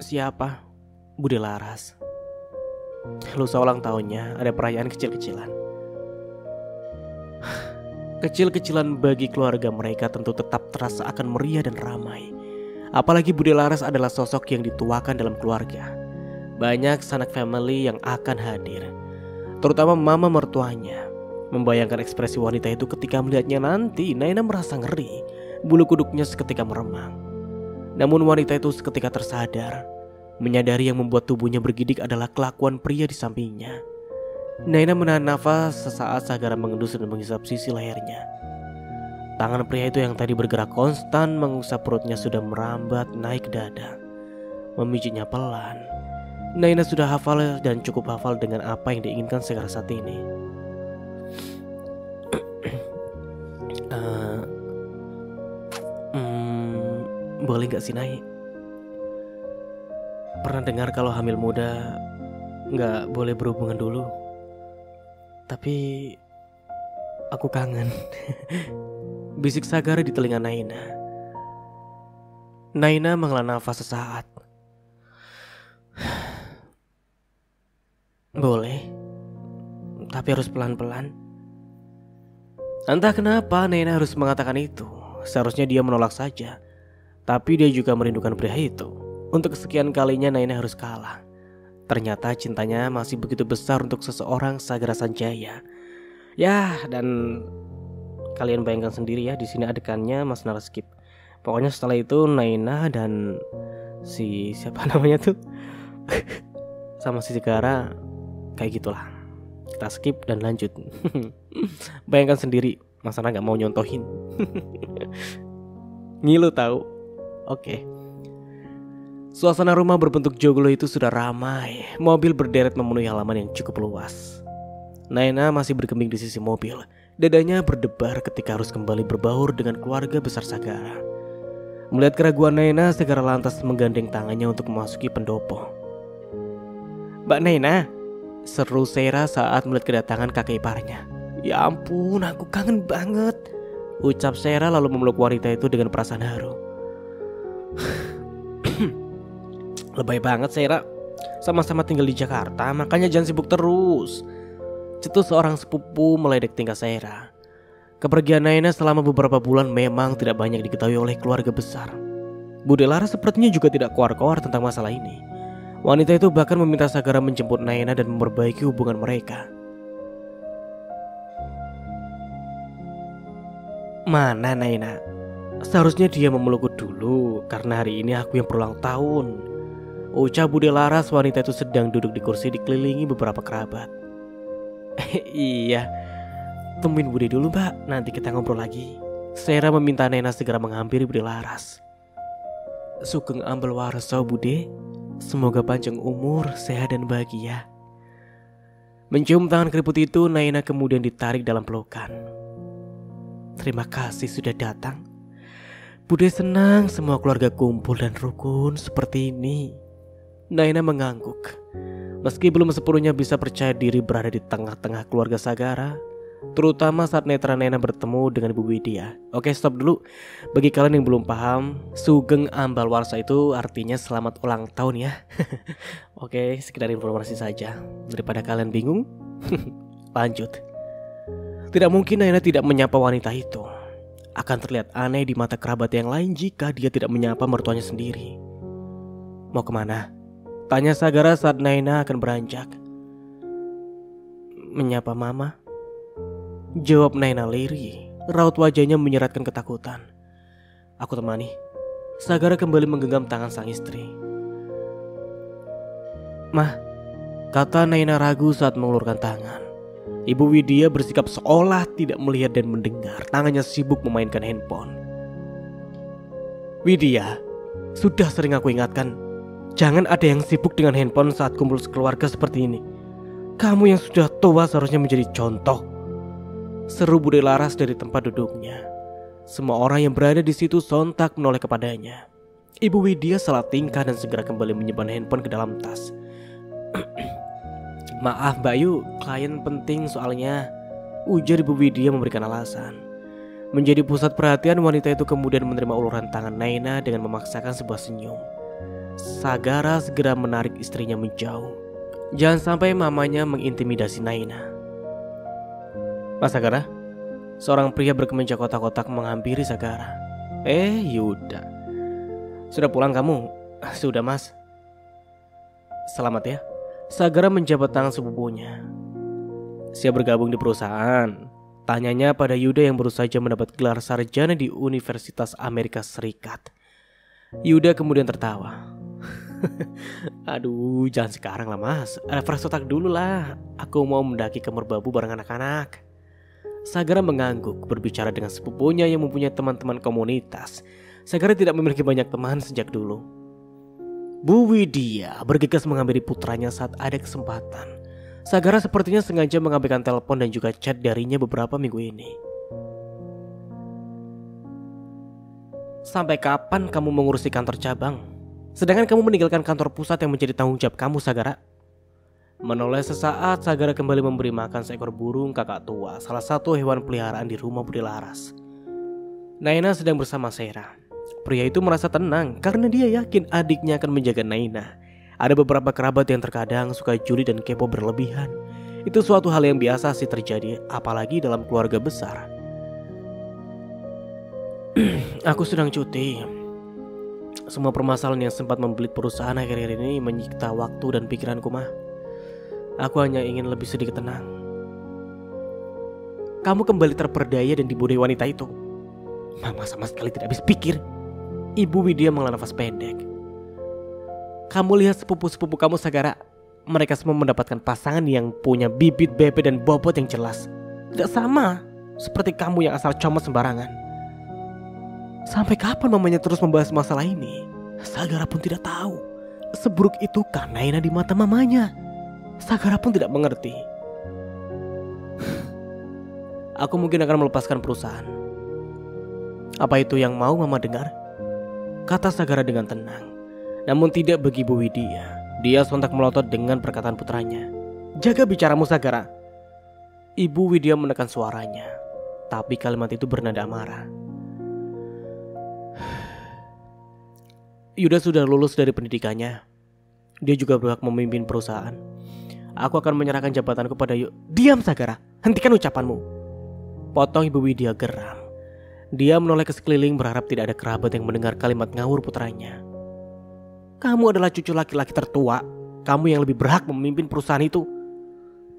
Siapa? Bude Laras. Lusa ulang tahunnya, ada perayaan kecil-kecilan. Kecil-kecilan bagi keluarga mereka tentu tetap terasa akan meriah dan ramai. Apalagi Bude Laras adalah sosok yang dituakan dalam keluarga. Banyak sanak family yang akan hadir, terutama mama mertuanya. Membayangkan ekspresi wanita itu ketika melihatnya nanti, Naina merasa ngeri. Bulu kuduknya seketika meremang. Namun wanita itu seketika tersadar. Menyadari yang membuat tubuhnya bergidik adalah kelakuan pria di sampingnya. Naina menahan nafas sesaat Sagara mengendus dan menghisap sisi lehernya. Tangan pria itu yang tadi bergerak konstan mengusap perutnya sudah merambat naik ke dada. Memijitnya pelan. Naina sudah hafal dan cukup hafal dengan apa yang diinginkan Sagara saat ini. Boleh gak sih, Nai? Pernah dengar kalau hamil muda gak boleh berhubungan dulu. Tapi aku kangen. Bisik Sagara di telinga Naina. Naina menghela nafas sesaat. Boleh, tapi harus pelan-pelan. Entah kenapa Naina harus mengatakan itu. Seharusnya dia menolak saja, tapi dia juga merindukan pria itu. Untuk kesekian kalinya Naina harus kalah. Ternyata cintanya masih begitu besar untuk seseorang Sagara Sanjaya. Ya, dan kalian bayangkan sendiri ya, di sini adegannya Mas Nara skip. Pokoknya setelah itu Naina dan si siapa namanya tuh sama si Sagara kayak gitulah. Kita skip dan lanjut. Bayangkan sendiri, Mas Nara gak mau nyontohin. Ngilu tahu. Oke. Suasana rumah berbentuk joglo itu sudah ramai. Mobil berderet memenuhi halaman yang cukup luas. Naina masih bergeming di sisi mobil. Dadanya berdebar ketika harus kembali berbaur dengan keluarga besar Sagara. Melihat keraguan Naina, Sagara lantas menggandeng tangannya untuk memasuki pendopo. "Mbak Naina," seru Sera saat melihat kedatangan kakek iparnya. "Ya ampun, aku kangen banget," ucap Sera lalu memeluk wanita itu dengan perasaan haru. "Lebay banget Sera, sama-sama tinggal di Jakarta, makanya jangan sibuk terus," cetus seorang sepupu meledek tingkah Sera. Kepergian Naina selama beberapa bulan memang tidak banyak diketahui oleh keluarga besar. Bude Laras sepertinya juga tidak koar-koar tentang masalah ini. Wanita itu bahkan meminta Sagara menjemput Naina dan memperbaiki hubungan mereka. "Mana Naina? Seharusnya dia memelukku dulu, karena hari ini aku yang berulang tahun," ucap Bude Laras. Wanita itu sedang duduk di kursi dikelilingi beberapa kerabat. "Iya, tungguin Bude dulu mbak, nanti kita ngobrol lagi." Sera meminta Naina segera menghampiri Bude Laras. "Sugeng Ambal Warso Bude, semoga panjang umur, sehat dan bahagia." Mencium tangan keriput itu, Naina kemudian ditarik dalam pelukan. "Terima kasih sudah datang. Bude senang semua keluarga kumpul dan rukun seperti ini." Naina mengangguk. Meski belum sepenuhnya bisa percaya diri berada di tengah-tengah keluarga Sagara, terutama saat netra Naina bertemu dengan Ibu Widya. Oke, stop dulu. Bagi kalian yang belum paham, Sugeng Ambal Warsa itu artinya selamat ulang tahun ya. Oke, sekedar informasi saja. Daripada kalian bingung, lanjut. Tidak mungkin Naina tidak menyapa wanita itu. Akan terlihat aneh di mata kerabat yang lain jika dia tidak menyapa mertuanya sendiri. "Mau kemana?" tanya Sagara saat Naina akan beranjak. "Menyapa mama," jawab Naina lirih. Raut wajahnya menyeratkan ketakutan. "Aku temani." Sagara kembali menggenggam tangan sang istri. "Mah," kata Naina ragu saat mengulurkan tangan. Ibu Widya bersikap seolah tidak melihat dan mendengar. Tangannya sibuk memainkan handphone. "Widya, sudah sering aku ingatkan, jangan ada yang sibuk dengan handphone saat kumpul sekeluarga seperti ini. Kamu yang sudah tua seharusnya menjadi contoh," seru Bude Laras dari tempat duduknya. Semua orang yang berada di situ sontak menoleh kepadanya. Ibu Widya salah tingkah dan segera kembali menyimpan handphone ke dalam tas. "Maaf Mbak Yu, klien penting soalnya," ujar Ibu Widya memberikan alasan. Menjadi pusat perhatian, wanita itu kemudian menerima uluran tangan Naina dengan memaksakan sebuah senyum. Sagara segera menarik istrinya menjauh. Jangan sampai mamanya mengintimidasi Naina. "Mas Sagara," seorang pria berkemeja kotak-kotak menghampiri Sagara. Yuda, sudah pulang kamu?" "Sudah mas." "Selamat ya." Sagara menjabat tangan sepupunya. "Siap bergabung di perusahaan?" tanyanya pada Yuda yang baru saja mendapat gelar sarjana di Universitas Amerika Serikat. Yuda kemudian tertawa. "Aduh, jangan sekarang lah mas, refresh otak dulu lah. Aku mau mendaki ke Merbabu bareng anak-anak." Sagara mengangguk berbicara dengan sepupunya yang mempunyai teman-teman komunitas. Sagara tidak memiliki banyak teman sejak dulu. Bu Widya bergegas menghampiri putranya saat ada kesempatan. Sagara sepertinya sengaja mengabaikan telepon dan juga chat darinya beberapa minggu ini. "Sampai kapan kamu mengurusi kantor cabang? Sedangkan kamu meninggalkan kantor pusat yang menjadi tanggung jawab kamu, Sagara?" Menoleh sesaat, Sagara kembali memberi makan seekor burung kakak tua, salah satu hewan peliharaan di rumah Bude Laras. Naina sedang bersama Sera. Pria itu merasa tenang karena dia yakin adiknya akan menjaga Naina. Ada beberapa kerabat yang terkadang suka juli dan kepo berlebihan. Itu suatu hal yang biasa sih terjadi, apalagi dalam keluarga besar. "Aku sedang cuti. Semua permasalahan yang sempat membelit perusahaan akhir-akhir ini menyita waktu dan pikiranku mah. Aku hanya ingin lebih sedikit tenang." "Kamu kembali terperdaya dan dibodohi wanita itu." "Mama sama sekali tidak habis pikir." Ibu Widya menghela nafas pendek. "Kamu lihat sepupu-sepupu kamu Sagara. Mereka semua mendapatkan pasangan yang punya bibit bebek dan bobot yang jelas. Tidak sama seperti kamu yang asal comot sembarangan. Sampai kapan mamanya terus membahas masalah ini? Sagara pun tidak tahu seburuk itukah Naina di mata mamanya. Sagara pun tidak mengerti. aku mungkin akan melepaskan perusahaan. Apa itu yang mau Mama dengar? Kata Sagara dengan tenang. Namun tidak bagi Bu Widya. Dia sontak melotot dengan perkataan putranya. Jaga bicaramu, Sagara. Ibu Widya menekan suaranya, tapi kalimat itu bernada marah. Yuda sudah lulus dari pendidikannya. Dia juga berhak memimpin perusahaan. Aku akan menyerahkan jabatanku pada Yuda. Diam, Sagara. Hentikan ucapanmu. Potong Ibu Widya geram. Dia menoleh ke sekeliling berharap tidak ada kerabat yang mendengar kalimat ngawur putranya. Kamu adalah cucu laki-laki tertua. Kamu yang lebih berhak memimpin perusahaan itu.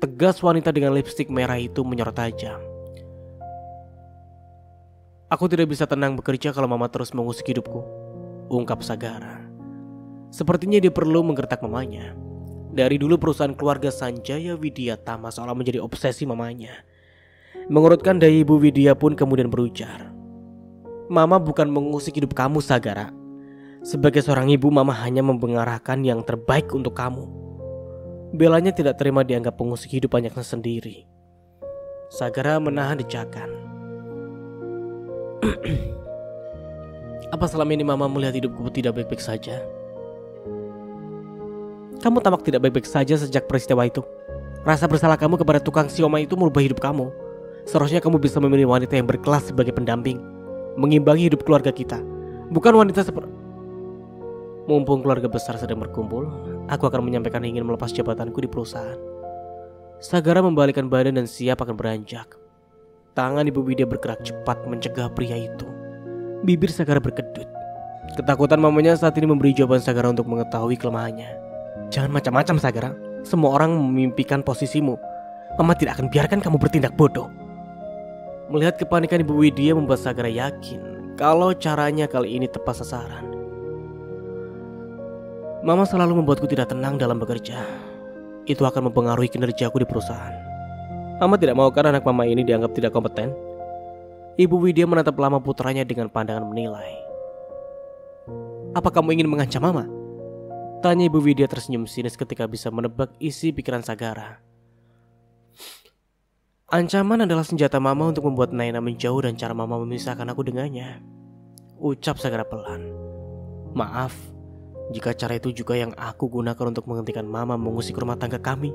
Tegas wanita dengan lipstik merah itu menyorot tajam. Aku tidak bisa tenang bekerja kalau Mama terus mengusik hidupku, ungkap Sagara. Sepertinya dia perlu menggertak mamanya. Dari dulu perusahaan keluarga Sanjaya Widya Tama seolah menjadi obsesi mamanya. Mengurutkan dahi Ibu Widya pun kemudian berujar. Mama bukan mengusik hidup kamu, Sagara. Sebagai seorang ibu, Mama hanya mengarahkan yang terbaik untuk kamu. Belanya tidak terima dianggap pengusik hidup anaknya sendiri. Sagara menahan decakan. Apa selama ini Mama melihat hidupku tidak baik-baik saja? Kamu tampak tidak baik-baik saja sejak peristiwa itu. Rasa bersalah kamu kepada tukang siomay itu merubah hidup kamu. Seharusnya kamu bisa memilih wanita yang berkelas sebagai pendamping, mengimbangi hidup keluarga kita. Bukan wanita seperti... Mumpung keluarga besar sedang berkumpul, aku akan menyampaikan ingin melepas jabatanku di perusahaan. Sagara membalikkan badan dan siap akan beranjak. Tangan Ibu Widya bergerak cepat mencegah pria itu. Bibir Sagara berkedut. Ketakutan mamanya saat ini memberi jawaban Sagara untuk mengetahui kelemahannya. Jangan macam-macam, Sagara. Semua orang memimpikan posisimu. Mama tidak akan biarkan kamu bertindak bodoh. Melihat kepanikan Ibu Widya membuat Sagara yakin kalau caranya kali ini tepat sasaran. Mama selalu membuatku tidak tenang dalam bekerja. Itu akan mempengaruhi kinerjaku di perusahaan. Mama tidak mau kan anak Mama ini dianggap tidak kompeten? Ibu Widya menatap lama putranya dengan pandangan menilai. Apa kamu ingin mengancam Mama? Tanya Ibu Widya tersenyum sinis ketika bisa menebak isi pikiran Sagara. Ancaman adalah senjata Mama untuk membuat Naina menjauh dan cara Mama memisahkan aku dengannya. Ucap Sagara pelan. Maaf, jika cara itu juga yang aku gunakan untuk menghentikan Mama mengusik rumah tangga kami.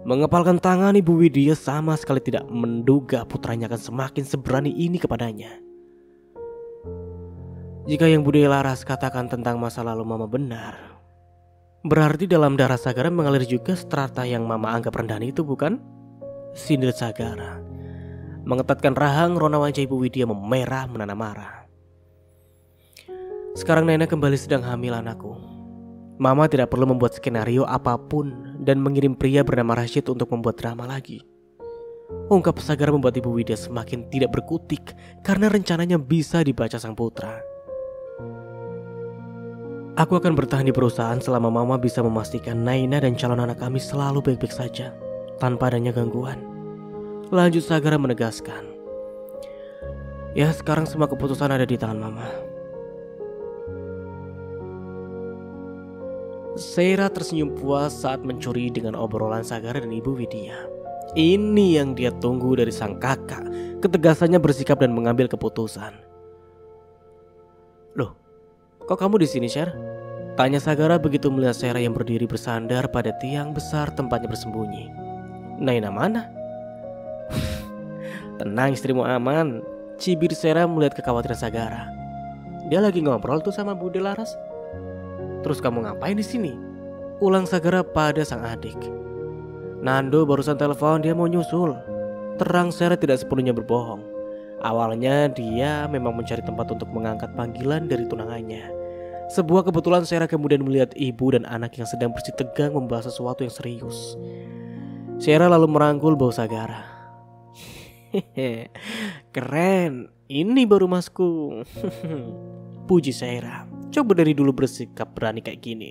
Mengepalkan tangan Ibu Widya sama sekali tidak menduga putranya akan semakin seberani ini kepadanya. Jika yang Bude Laras katakan tentang masa lalu Mama benar, berarti dalam darah Sagara mengalir juga strata yang Mama anggap rendah itu, bukan? Sindir Sagara. Mengetatkan rahang, rona wajah Ibu Widya memerah menanam marah. Sekarang Naina kembali sedang hamil anakku. Mama tidak perlu membuat skenario apapun dan mengirim pria bernama Rashid untuk membuat drama lagi. Ungkap Sagara membuat Ibu Widya semakin tidak berkutik karena rencananya bisa dibaca sang putra. Aku akan bertahan di perusahaan selama Mama bisa memastikan Naina dan calon anak kami selalu baik-baik saja, tanpa adanya gangguan. Lanjut Sagara menegaskan. Ya, sekarang semua keputusan ada di tangan Mama. Seira tersenyum puas saat mencuri dengan obrolan Sagara dan Ibu Widya. Ini yang dia tunggu dari sang kakak, ketegasannya bersikap dan mengambil keputusan. Loh, kok kamu di sini, Sher? Tanya Sagara begitu melihat Seira yang berdiri bersandar pada tiang besar tempatnya bersembunyi. Naina mana? Tenang, istrimu aman. Cibir Seira melihat kekhawatiran Sagara. Dia lagi ngobrol tuh sama Bude Laras. Terus kamu ngapain di sini? Ulang Sagara pada sang adik. Nando barusan telepon, dia mau nyusul. Terang Seira tidak sepenuhnya berbohong. Awalnya dia memang mencari tempat untuk mengangkat panggilan dari tunangannya. Sebuah kebetulan Seira kemudian melihat ibu dan anak yang sedang bersitegang membahas sesuatu yang serius. Seira lalu merangkul bau Sagara. Keren, ini baru masku. Puji Seira. Coba dari dulu bersikap berani kayak gini.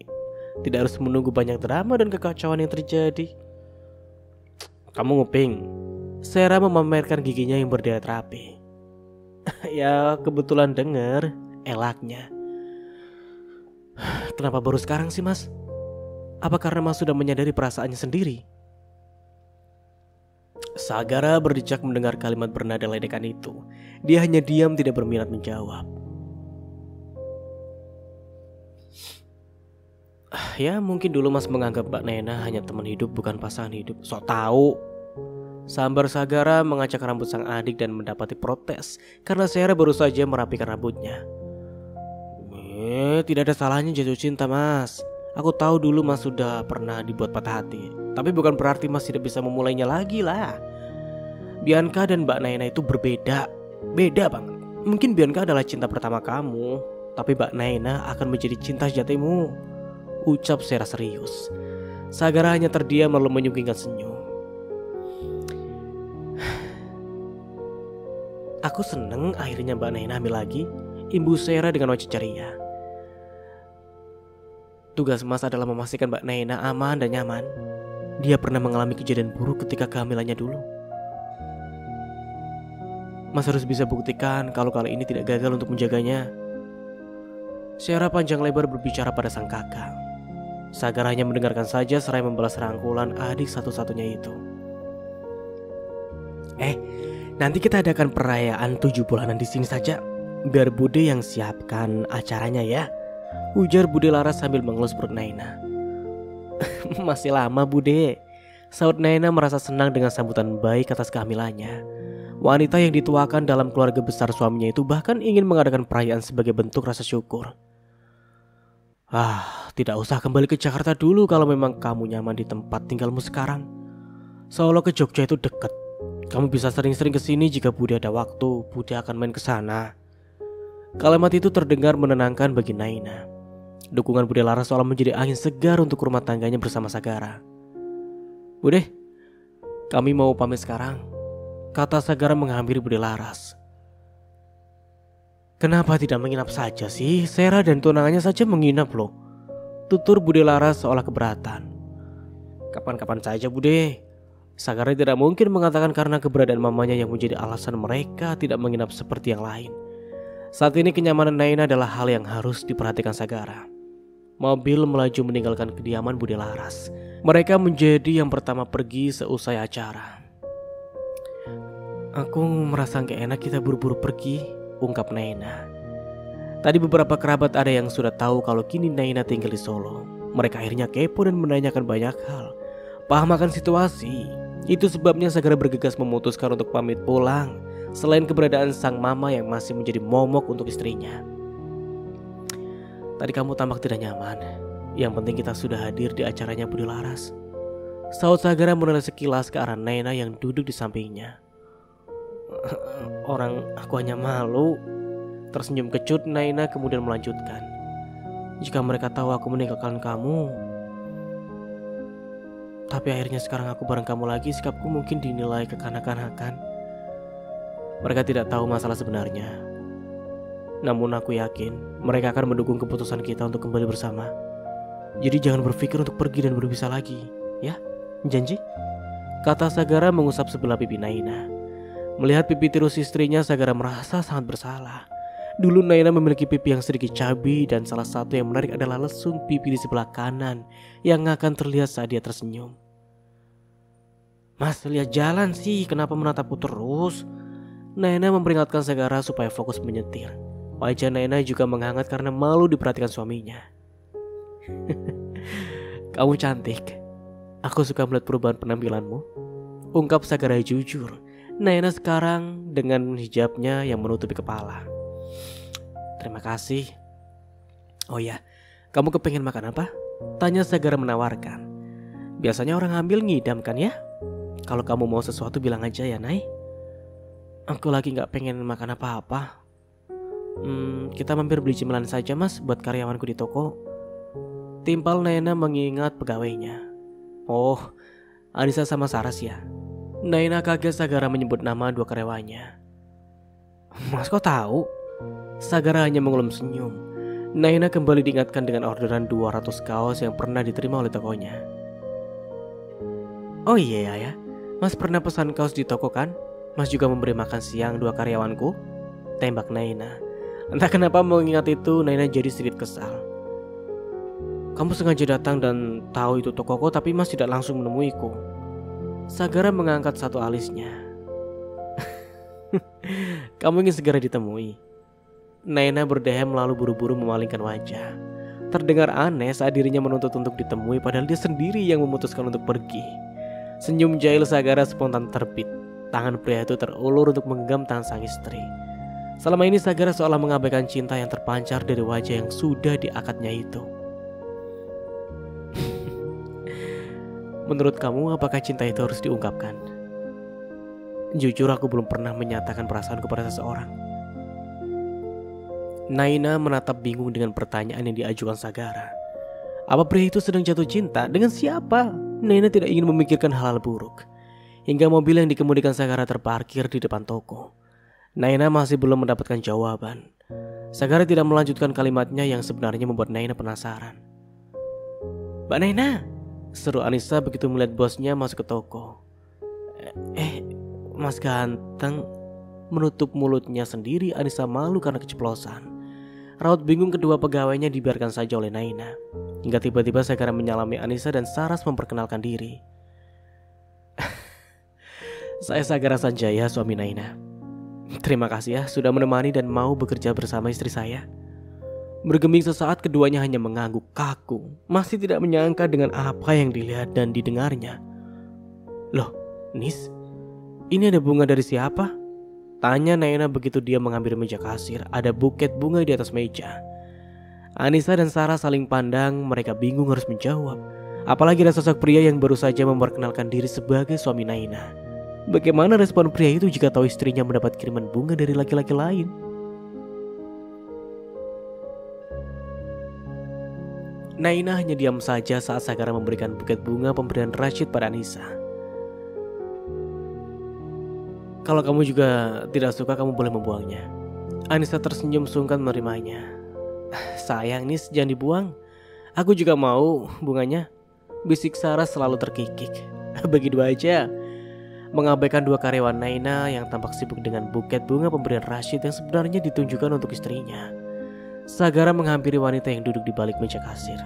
Tidak harus menunggu banyak drama dan kekacauan yang terjadi. Kamu nguping. Seira memamerkan giginya yang berderet rapi. Ya, kebetulan dengar. Elaknya. Kenapa baru sekarang sih, Mas? Apa karena Mas sudah menyadari perasaannya sendiri? Sagara berdecak mendengar kalimat bernada ledekan itu. Dia hanya diam, tidak berminat menjawab. Ya mungkin dulu Mas menganggap Mbak Nena hanya teman hidup, bukan pasangan hidup. Sok tahu. Sambar Sagara mengacak rambut sang adik dan mendapati protes karena Sarah baru saja merapikan rambutnya. Tidak ada salahnya jatuh cinta, Mas. Aku tahu dulu Mas sudah pernah dibuat patah hati, tapi bukan berarti Mas tidak bisa memulainya lagi lah. Bianca dan Mbak Nena itu berbeda. Beda banget. Mungkin Bianca adalah cinta pertama kamu, tapi Mbak Nena akan menjadi cinta sejatimu, ucap Sarah serius. Sagara hanya terdiam lalu menyunggingkan senyum. Aku seneng akhirnya Mbak Nena hamil lagi, imbu Sarah dengan wajah ceria. Tugas Mas adalah memastikan Mbak Nena aman dan nyaman. Dia pernah mengalami kejadian buruk ketika kehamilannya dulu. Mas harus bisa buktikan kalau kali ini tidak gagal untuk menjaganya. Sarah panjang lebar berbicara pada sang kakak. Sagara hanya mendengarkan saja seraya membalas rangkulan adik satu-satunya itu. Nanti kita adakan perayaan 7 bulanan di sini saja. Biar Bude yang siapkan acaranya ya, ujar Bude Laras sambil mengelus perut Naina. Masih lama Bude, saut Naina merasa senang dengan sambutan baik atas kehamilannya. Wanita yang dituakan dalam keluarga besar suaminya itu bahkan ingin mengadakan perayaan sebagai bentuk rasa syukur. Tidak usah kembali ke Jakarta dulu kalau memang kamu nyaman di tempat tinggalmu sekarang. Solo ke Jogja itu dekat. Kamu bisa sering-sering ke sini jika Bude ada waktu. Bude akan main ke sana. Kalimat itu terdengar menenangkan bagi Naina. Dukungan Bude Laras seolah menjadi angin segar untuk rumah tangganya bersama Sagara. Bude, kami mau pamit sekarang, kata Sagara menghampiri Bude Laras. Kenapa tidak menginap saja sih? Sarah dan tunangannya saja menginap loh, tutur Bude Laras seolah keberatan. Kapan-kapan saja Bude. Sagara tidak mungkin mengatakan karena keberadaan mamanya yang menjadi alasan mereka tidak menginap seperti yang lain. Saat ini kenyamanan Naina adalah hal yang harus diperhatikan Sagara. Mobil melaju meninggalkan kediaman Bude Laras. Mereka menjadi yang pertama pergi seusai acara. Aku merasa gak enak kita buru-buru pergi, ungkap Naina. Tadi beberapa kerabat ada yang sudah tahu kalau kini Naina tinggal di Solo. Mereka akhirnya kepo dan menanyakan banyak hal. Paham akan situasi. Itu sebabnya Sagara bergegas memutuskan untuk pamit pulang. Selain keberadaan sang mama yang masih menjadi momok untuk istrinya. Tadi kamu tampak tidak nyaman. Yang penting kita sudah hadir di acaranya Bude Laras, saut Sagara menoleh sekilas ke arah Naina yang duduk di sampingnya. Orang aku hanya malu, tersenyum kecut Naina kemudian melanjutkan. Jika mereka tahu aku meninggalkan kamu, tapi akhirnya sekarang aku bareng kamu lagi, sikapku mungkin dinilai kekanak-kanakan. Mereka tidak tahu masalah sebenarnya. Namun aku yakin mereka akan mendukung keputusan kita untuk kembali bersama. Jadi jangan berpikir untuk pergi dan berpisah lagi, ya? Janji? Kata Sagara mengusap sebelah pipi Naina. Melihat pipi tirus istrinya, Sagara merasa sangat bersalah. Dulu Naina memiliki pipi yang sedikit cabi dan salah satu yang menarik adalah lesung pipi di sebelah kanan yang akan terlihat saat dia tersenyum. Mas, lihat jalan sih, kenapa menatapku terus? Naina memperingatkan Sagara supaya fokus menyetir. Wajah Naina juga menghangat karena malu diperhatikan suaminya. Kamu cantik. Aku suka melihat perubahan penampilanmu, ungkap Sagara jujur. Naina sekarang dengan hijabnya yang menutupi kepala. Terima kasih. Oh ya, kamu kepengen makan apa? Tanya Sagara menawarkan. Biasanya orang hamil ngidam kan ya? Kalau kamu mau sesuatu bilang aja ya Nay. Aku lagi gak pengen makan apa-apa. Kita mampir beli cemilan saja mas buat karyawanku di toko. Timpal Naina mengingat pegawainya. Oh, Anissa sama Saras ya? Naina kaget Sagara menyebut nama dua karyawannya. Mas kok tahu? Sagara hanya mengelum senyum. Naina kembali diingatkan dengan orderan 200 kaos yang pernah diterima oleh tokonya. Oh iya ya, Mas pernah pesan kaos di toko kan? Mas juga memberi makan siang dua karyawanku? Tembak Naina. Entah kenapa mengingat itu Naina jadi sedikit kesal. Kamu sengaja datang dan tahu itu tokoku tapi Mas tidak langsung menemuiku. Sagara mengangkat satu alisnya. Kamu ingin segera ditemui? Naina berdehem lalu buru-buru memalingkan wajah. Terdengar aneh saat dirinya menuntut untuk ditemui padahal dia sendiri yang memutuskan untuk pergi. Senyum jahil Sagara spontan terbit. Tangan pria itu terulur untuk menggenggam tangan sang istri. Selama ini Sagara seolah mengabaikan cinta yang terpancar dari wajah yang sudah diakatnya itu. Menurut kamu, apakah cinta itu harus diungkapkan? Jujur aku belum pernah menyatakan perasaanku pada seseorang. Naina menatap bingung dengan pertanyaan yang diajukan Sagara. Apa pria itu sedang jatuh cinta? Dengan siapa? Naina tidak ingin memikirkan hal-hal buruk. Hingga mobil yang dikemudikan Sagara terparkir di depan toko. Naina masih belum mendapatkan jawaban. Sagara tidak melanjutkan kalimatnya yang sebenarnya membuat Naina penasaran. "Mbak Naina," seru Anissa begitu melihat bosnya masuk ke toko. Mas ganteng." Menutup mulutnya sendiri, Anissa malu karena keceplosan. Raut bingung kedua pegawainya dibiarkan saja oleh Naina. Hingga tiba-tiba Sagara menyalami Anissa dan saras memperkenalkan diri. "Saya Sagara Sanjaya, suami Naina. Terima kasih ya sudah menemani dan mau bekerja bersama istri saya." Bergeming sesaat keduanya hanya mengangguk kaku. Masih tidak menyangka dengan apa yang dilihat dan didengarnya. "Loh, Nis, ini ada bunga dari siapa?" Tanya Naina begitu dia mengambil meja kasir. Ada buket bunga di atas meja. Anissa dan Sarah saling pandang. Mereka bingung harus menjawab. Apalagi ada sosok pria yang baru saja memperkenalkan diri sebagai suami Naina. Bagaimana respon pria itu jika tahu istrinya mendapat kiriman bunga dari laki-laki lain? Naina hanya diam saja saat Sagara memberikan buket bunga pemberian Rashid pada Anissa. "Kalau kamu juga tidak suka, kamu boleh membuangnya." Anissa tersenyum sungkan menerimanya. "Sayang Nis, jangan dibuang. Aku juga mau bunganya," bisik Sarah selalu terkikik. "Bagi dua aja." Mengabaikan dua karyawan Naina yang tampak sibuk dengan buket bunga pemberian Rashid yang sebenarnya ditunjukkan untuk istrinya. Sagara menghampiri wanita yang duduk di balik meja kasir.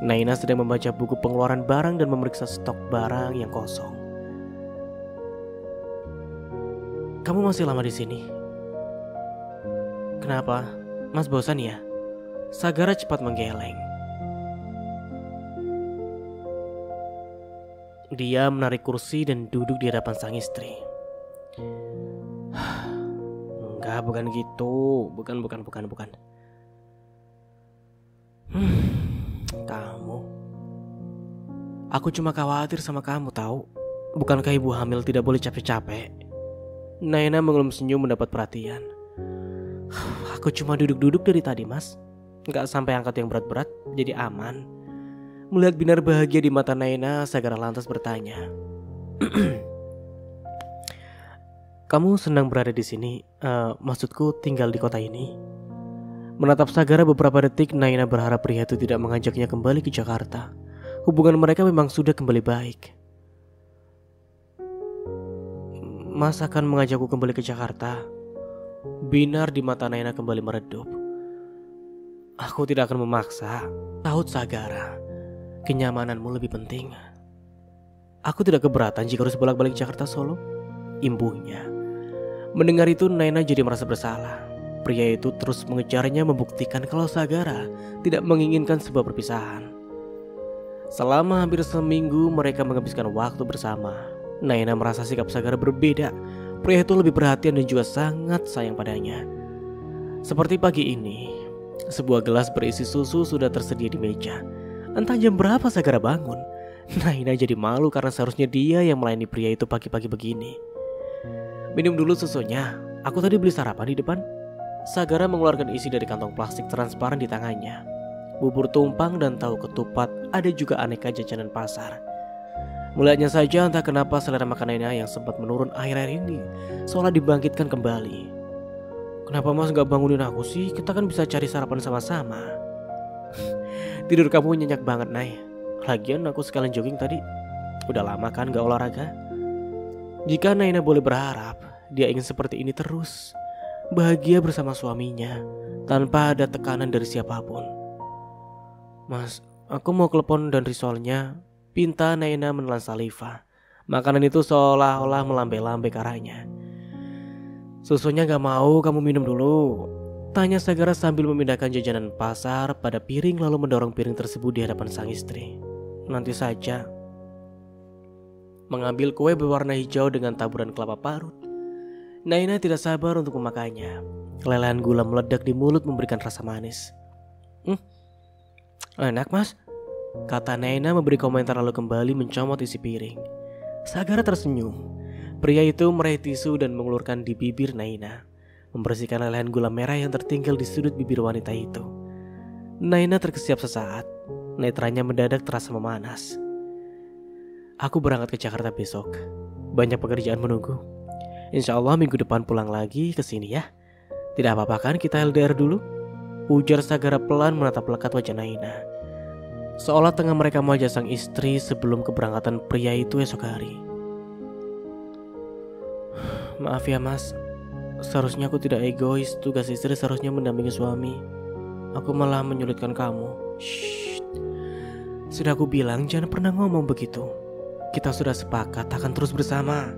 Naina sedang membaca buku pengeluaran barang dan memeriksa stok barang yang kosong. "Kamu masih lama di sini? Kenapa? Mas bosan ya?" Sagara cepat menggeleng. Dia menarik kursi dan duduk di hadapan sang istri. "Enggak, bukan gitu. Bukan. Kamu. Aku cuma khawatir sama kamu tahu. Bukankah ibu hamil tidak boleh capek-capek?" Naina mengelum senyum mendapat perhatian. "Aku cuma duduk-duduk dari tadi mas. Gak sampai angkat yang berat-berat, jadi aman." Melihat binar bahagia di mata Naina, Sagara lantas bertanya, "Kamu senang berada di sini? Maksudku tinggal di kota ini?" Menatap Sagara beberapa detik, Naina berharap pria itu tidak mengajaknya kembali ke Jakarta. Hubungan mereka memang sudah kembali baik. "Mas akan mengajakku kembali ke Jakarta?" Binar di mata Naina kembali meredup. "Aku tidak akan memaksa," sahut Sagara. "Kenyamananmu lebih penting." "Aku tidak keberatan jika harus bolak-balik Jakarta Solo," imbuhnya. Mendengar itu Naina jadi merasa bersalah. Pria itu terus mengejarnya membuktikan kalau Sagara tidak menginginkan sebuah perpisahan. Selama hampir seminggu mereka menghabiskan waktu bersama. Naina merasa sikap Sagara berbeda. Pria itu lebih perhatian dan juga sangat sayang padanya. Seperti pagi ini, sebuah gelas berisi susu sudah tersedia di meja. Entah jam berapa Sagara bangun. Naina jadi malu karena seharusnya dia yang melayani pria itu pagi-pagi begini. "Minum dulu susunya. Aku tadi beli sarapan di depan." Sagara mengeluarkan isi dari kantong plastik transparan di tangannya. Bubur tumpang dan tahu ketupat, ada juga aneka jajanan pasar. Melihatnya saja entah kenapa selera makanannya yang sempat menurun akhir-akhir ini seolah dibangkitkan kembali. "Kenapa mas gak bangunin aku sih? Kita kan bisa cari sarapan sama-sama." "Tidur kamu nyenyak banget, Nay. Lagian aku sekalian jogging tadi. Udah lama kan gak olahraga." Jika Naina boleh berharap, dia ingin seperti ini terus. Bahagia bersama suaminya, tanpa ada tekanan dari siapapun. "Mas, aku mau telepon dan risolnya," pinta Naina menelan saliva. Makanan itu seolah-olah melambai-lambai ke arahnya. Susunya gak mau kamu minum dulu? Tanya Sagara sambil memindahkan jajanan pasar pada piring lalu mendorong piring tersebut di hadapan sang istri. Nanti saja. Mengambil kue berwarna hijau dengan taburan kelapa parut, Naina tidak sabar untuk memakannya. Lelehan gula meledak di mulut memberikan rasa manis. Enak mas, kata Naina memberi komentar lalu kembali mencomot isi piring. Sagara tersenyum. Pria itu meraih tisu dan mengulurkan di bibir Naina, membersihkan lelehan gula merah yang tertinggal di sudut bibir wanita itu. Naina terkesiap sesaat, netranya mendadak terasa memanas. Aku berangkat ke Jakarta besok. Banyak pekerjaan menunggu. Insya Allah minggu depan pulang lagi ke sini ya. Tidak apa-apa kan kita LDR dulu? Ujar Sagara pelan menatap lekat wajah Naina, seolah tengah mereka mengajak sang istri sebelum keberangkatan pria itu esok hari. Maaf ya mas, seharusnya aku tidak egois. Tugas istri seharusnya mendampingi suami. Aku malah menyulitkan kamu. Shh. Sudah aku bilang jangan pernah ngomong begitu. Kita sudah sepakat akan terus bersama.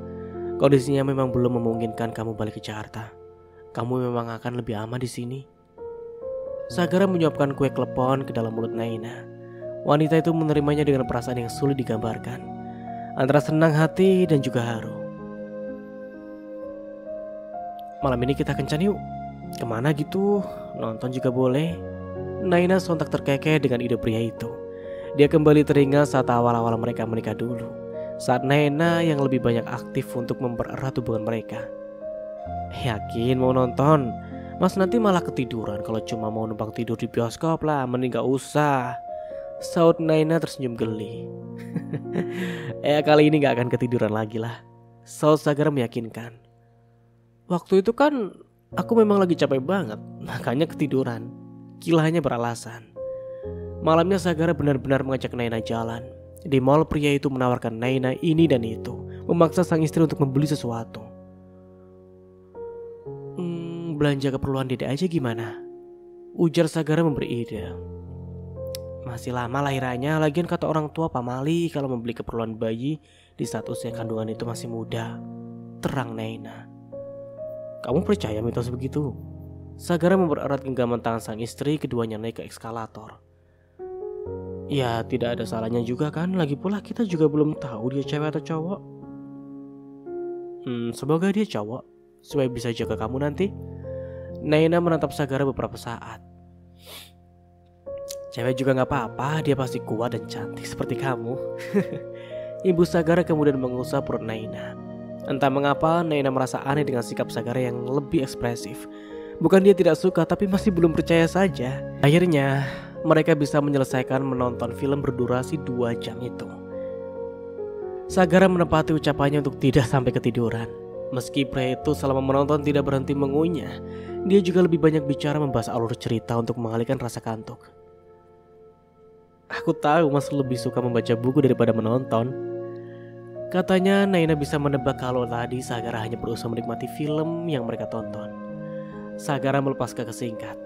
Kondisinya memang belum memungkinkan kamu balik ke Jakarta. Kamu memang akan lebih aman di sini. Sagara menyuapkan kue klepon ke dalam mulut Naina. Wanita itu menerimanya dengan perasaan yang sulit digambarkan, antara senang hati dan juga haru. Malam ini kita kencan yuk. Kemana gitu? Nonton juga boleh. Naina sontak terkekeh dengan ide pria itu. Dia kembali teringat saat awal-awal mereka menikah dulu, saat Naina yang lebih banyak aktif untuk mempererat hubungan mereka. Yakin mau nonton? Mas nanti malah ketiduran kalau cuma mau numpang tidur di bioskop lah. Mending gak usah, saut Naina tersenyum geli. Kali ini gak akan ketiduran lagi lah, saut Sagara meyakinkan. Waktu itu kan aku memang lagi capek banget, makanya ketiduran. Kilanya beralasan. Malamnya Sagara benar-benar mengajak Naina jalan. Di mall pria itu menawarkan Naina ini dan itu, memaksa sang istri untuk membeli sesuatu. Belanja keperluan dede aja gimana? Ujar Sagara memberi ide. Masih lama lahirannya, lagian kata orang tua pamali kalau membeli keperluan bayi di saat usia kandungan itu masih muda. Terang Naina. Kamu percaya mitos begitu? Sagara mempererat genggaman tangan sang istri, keduanya naik ke eskalator. Ya tidak ada salahnya juga kan, lagi pula kita juga belum tahu dia cewek atau cowok. Semoga dia cowok, supaya bisa jaga kamu nanti. Naina menatap Sagara beberapa saat. Cewek juga gak apa-apa, dia pasti kuat dan cantik seperti kamu. Ibu Sagara kemudian mengusap perut Naina. Entah mengapa Naina merasa aneh dengan sikap Sagara yang lebih ekspresif. Bukan dia tidak suka, tapi masih belum percaya saja. Akhirnya mereka bisa menyelesaikan menonton film berdurasi 2 jam itu. Sagara menepati ucapannya untuk tidak sampai ketiduran. Meski pria itu selama menonton tidak berhenti mengunyah, dia juga lebih banyak bicara membahas alur cerita untuk mengalihkan rasa kantuk. Aku tahu mas lebih suka membaca buku daripada menonton. Katanya Naina bisa menebak kalau tadi Sagara hanya berusaha menikmati film yang mereka tonton. Sagara melepas kata singkat.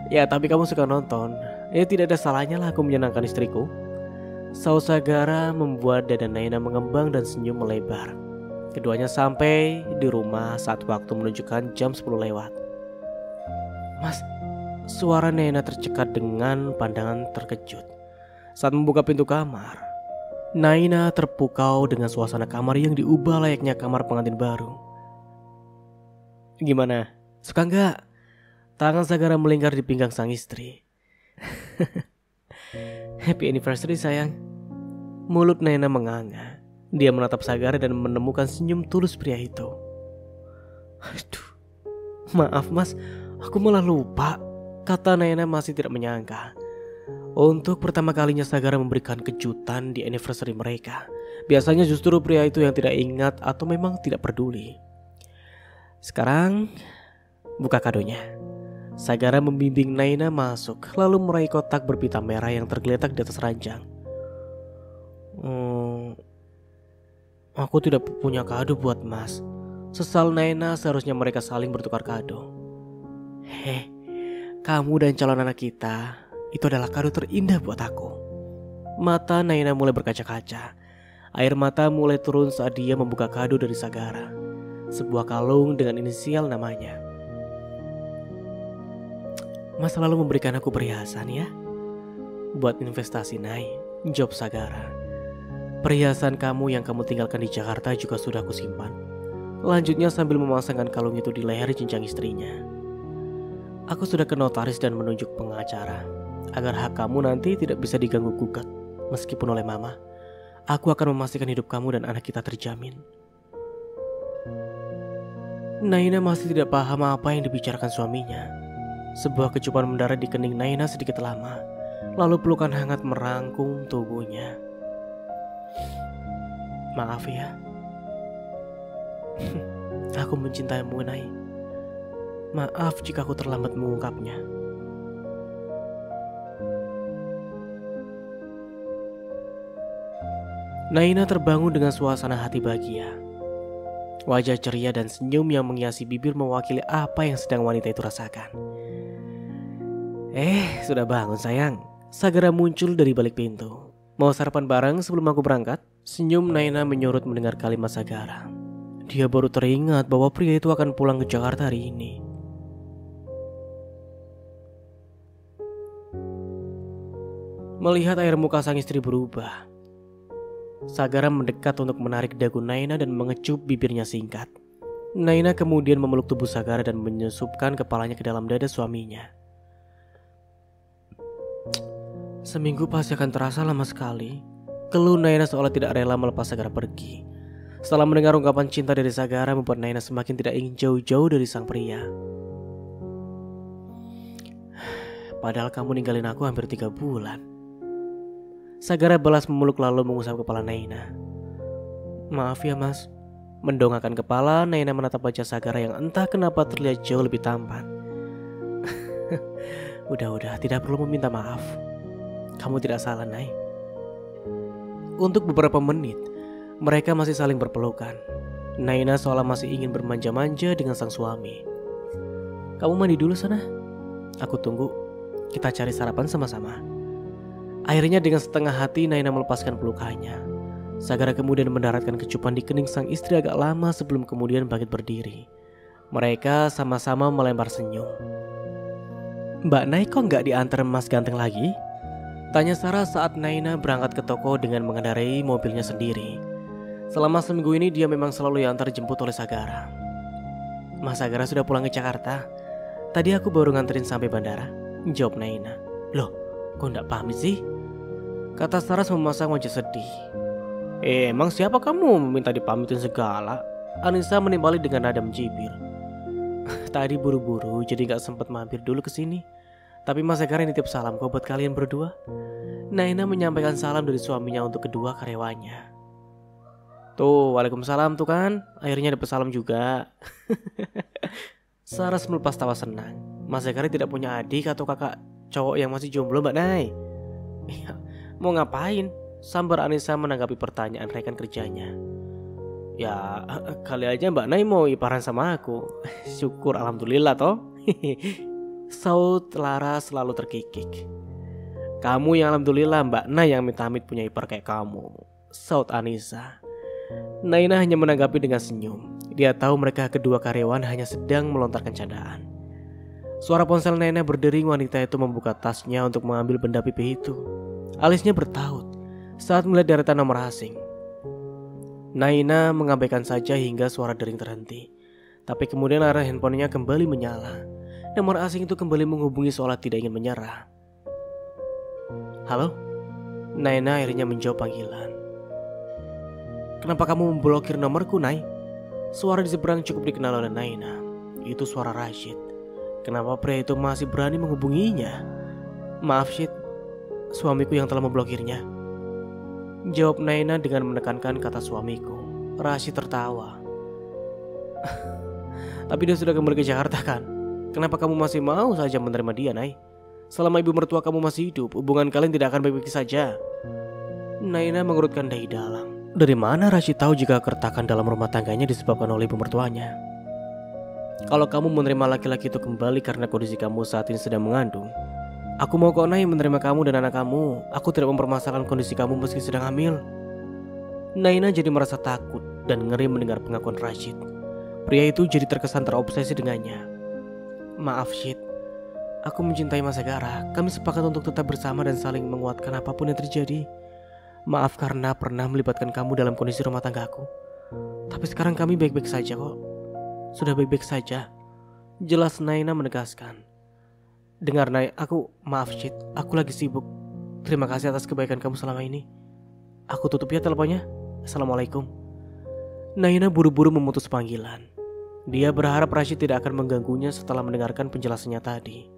Ya tapi kamu suka nonton, ya tidak ada salahnya lah aku menyenangkan istriku. Saut Sagara membuat dada Naina mengembang dan senyum melebar. Keduanya sampai di rumah saat waktu menunjukkan jam 10 lewat. Mas, suara Naina tercekat dengan pandangan terkejut. Saat membuka pintu kamar, Naina terpukau dengan suasana kamar yang diubah layaknya kamar pengantin baru. Gimana? Suka nggak? Tangan Sagara melingkar di pinggang sang istri. Happy anniversary sayang. Mulut Naina menganga. Dia menatap Sagara dan menemukan senyum tulus pria itu. Aduh, maaf mas, aku malah lupa. Kata Naina masih tidak menyangka. Untuk pertama kalinya Sagara memberikan kejutan di anniversary mereka. Biasanya justru pria itu yang tidak ingat atau memang tidak peduli. Sekarang, buka kadonya. Sagara membimbing Naina masuk, lalu meraih kotak berpita merah yang tergeletak di atas ranjang. Aku tidak punya kado buat mas. Sesal Naina, seharusnya mereka saling bertukar kado. Kamu dan calon anak kita, itu adalah kado terindah buat aku. Mata Naina mulai berkaca-kaca. Air mata mulai turun saat dia membuka kado dari Sagara. Sebuah kalung dengan inisial namanya. Mas selalu memberikan aku perhiasan ya. Buat investasi, Nay, jawab Sagara. Perhiasan kamu yang kamu tinggalkan di Jakarta juga sudah aku simpan. Lanjutnya sambil memasangkan kalung itu di leher cincang istrinya. Aku sudah ke notaris dan menunjuk pengacara agar hak kamu nanti tidak bisa diganggu gugat meskipun oleh mama. Aku akan memastikan hidup kamu dan anak kita terjamin. Naina masih tidak paham apa yang dibicarakan suaminya. Sebuah kecupan mendarat di kening Naina sedikit lama, lalu pelukan hangat merangkum tubuhnya. Maaf ya. Aku mencintaimu, Nay. Maaf jika aku terlambat mengungkapnya. Naina terbangun dengan suasana hati bahagia. Wajah ceria dan senyum yang menghiasi bibir mewakili apa yang sedang wanita itu rasakan. Sudah bangun sayang. Sagara muncul dari balik pintu. Mau sarapan bareng sebelum aku berangkat? Senyum Naina menyurut mendengar kalimat Sagara. Dia baru teringat bahwa pria itu akan pulang ke Jakarta hari ini. Melihat air muka sang istri berubah, Sagara mendekat untuk menarik dagu Naina dan mengecup bibirnya singkat. Naina kemudian memeluk tubuh Sagara dan menyusupkan kepalanya ke dalam dada suaminya. Seminggu pasti akan terasa lama sekali. Keluh Naina seolah tidak rela melepas Sagara pergi. Setelah mendengar ungkapan cinta dari Sagara membuat Naina semakin tidak ingin jauh-jauh dari sang pria. Padahal kamu ninggalin aku hampir 3 bulan. Sagara balas memeluk lalu mengusap kepala Naina. Maaf ya mas. Mendongakkan kepala, Naina menatap wajah Sagara yang entah kenapa terlihat jauh lebih tampan. Udah, tidak perlu meminta maaf. Kamu tidak salah, Nay. Untuk beberapa menit, mereka masih saling berpelukan. Naina seolah masih ingin bermanja-manja dengan sang suami. Kamu mandi dulu sana. Aku tunggu. Kita cari sarapan sama-sama. Akhirnya dengan setengah hati Naina melepaskan pelukannya. Sagara kemudian mendaratkan kecupan di kening sang istri agak lama sebelum kemudian bangkit berdiri. Mereka sama-sama melempar senyum. Mbak Nay kok nggak diantar mas ganteng lagi? Tanya Sarah saat Naina berangkat ke toko dengan mengendarai mobilnya sendiri. Selama seminggu ini dia memang selalu diantar jemput oleh Sagara. Mas Sagara sudah pulang ke Jakarta. Tadi aku baru nganterin sampai bandara, jawab Naina. Loh, kok nggak pamit sih? Kata Saras memasang wajah sedih. Emang siapa kamu meminta dipamitin segala? Anissa menimpali dengan nada mencibir. Tadi buru-buru jadi gak sempat mampir dulu ke sini. Tapi Mas Sagara nitip salam kok buat kalian berdua. Naina menyampaikan salam dari suaminya untuk kedua karyawannya. Tuh, waalaikumsalam tuh kan. Akhirnya dapat salam juga. Saras melepas tawa senang. Mas Sagara tidak punya adik atau kakak cowok yang masih jomblo Mbak Nay. Mau ngapain? Sambar Anissa menanggapi pertanyaan rekan kerjanya. Ya kali aja Mbak Nay mau iparan sama aku. Syukur alhamdulillah toh. Saut Lara selalu terkikik. Kamu yang alhamdulillah, Mbak Nay yang minta amit punya ipar kayak kamu, saut Anissa. Naina hanya menanggapi dengan senyum. Dia tahu mereka kedua karyawan hanya sedang melontarkan candaan. Suara ponsel Naina berdering, wanita itu membuka tasnya untuk mengambil benda pipi itu. Alisnya bertaut saat melihat deretan nomor asing. Naina mengabaikan saja hingga suara dering terhenti. Tapi kemudian layar handphonenya kembali menyala. Nomor asing itu kembali menghubungi seolah tidak ingin menyerah. Halo? Naina akhirnya menjawab panggilan. Kenapa kamu memblokir nomorku, Nay? Suara di seberang cukup dikenal oleh Naina. Itu suara Rashid. Kenapa pria itu masih berani menghubunginya? Maaf, Syed. Suamiku yang telah memblokirnya, jawab Naina dengan menekankan kata suamiku. Rashid tertawa. Tapi dia sudah kembali ke Jakarta kan? Kenapa kamu masih mau saja menerima dia, Nay? Selama ibu mertua kamu masih hidup, hubungan kalian tidak akan baik-baik saja. Naina mengerutkan dahi dalam. Dari mana Rashid tahu jika keretakan dalam rumah tangganya disebabkan oleh ibu mertuanya? Kalau kamu menerima laki-laki itu kembali karena kondisi kamu saat ini sedang mengandung, aku mau kok Nay menerima kamu dan anak kamu. Aku tidak mempermasalahkan kondisi kamu meski sedang hamil. Naina jadi merasa takut dan ngeri mendengar pengakuan Rashid. Pria itu jadi terkesan terobsesi dengannya. Maaf Syed, aku mencintai Mas Sagara. Kami sepakat untuk tetap bersama dan saling menguatkan apapun yang terjadi. Maaf karena pernah melibatkan kamu dalam kondisi rumah tanggaku. Tapi sekarang kami baik-baik saja kok. Sudah baik-baik saja, jelas Naina menegaskan. Dengar Nay, maaf Syed, aku lagi sibuk. Terima kasih atas kebaikan kamu selama ini. Aku tutup ya teleponnya. Assalamualaikum. Naina buru-buru memutus panggilan. Dia berharap Rashid tidak akan mengganggunya setelah mendengarkan penjelasannya tadi.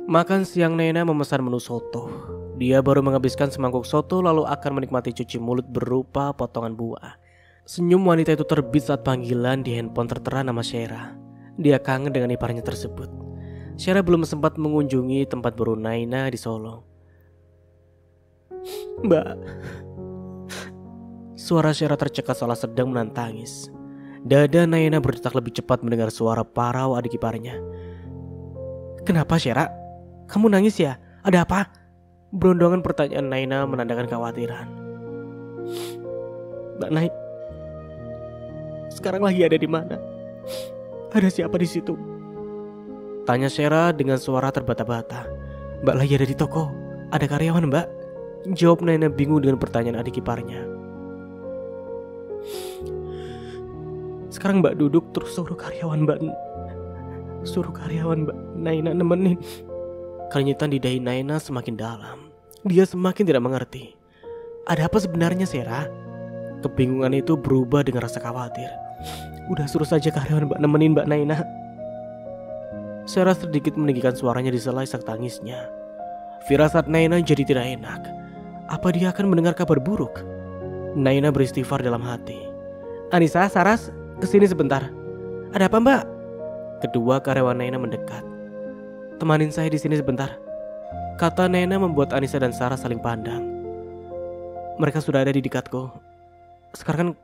Makan siang Naina memesan menu soto. Dia baru menghabiskan semangkuk soto lalu akan menikmati cuci mulut berupa potongan buah. Senyum wanita itu terbit saat panggilan di handphone tertera nama Syera. Dia kangen dengan iparnya tersebut. Syera belum sempat mengunjungi tempat baru Naina di Solo. Mbak. Suara Syera tercekat seolah sedang menahan tangis. Dada Naina berdetak lebih cepat mendengar suara parau adik iparnya. Kenapa Syera? Kamu nangis ya? Ada apa? Berondongan pertanyaan Naina menandakan kekhawatiran. Mbak Nai, sekarang lagi ada di mana? Ada siapa di situ? Tanya Syera dengan suara terbata-bata. Mbak lagi ada di toko. Ada karyawan Mbak. Jawab Naina bingung dengan pertanyaan adik iparnya. Sekarang Mbak duduk terus suruh karyawan Mbak Naina nemenin. Keringetan di dahi Naina semakin dalam. Dia semakin tidak mengerti. Ada apa sebenarnya Syera? Kebingungan itu berubah dengan rasa khawatir. Udah suruh saja karyawan Mbak nemenin Mbak Naina. Syera sedikit meninggikan suaranya di sela isak tangisnya. Firasat Naina jadi tidak enak. Apa dia akan mendengar kabar buruk? Naina beristighfar dalam hati. Anissa, Saras, kesini sebentar. Ada apa Mbak? Kedua karyawan Naina mendekat. Temanin saya di sini sebentar, kata Naina membuat Anissa dan Sarah saling pandang. Mereka sudah ada di dekatku. Sekarang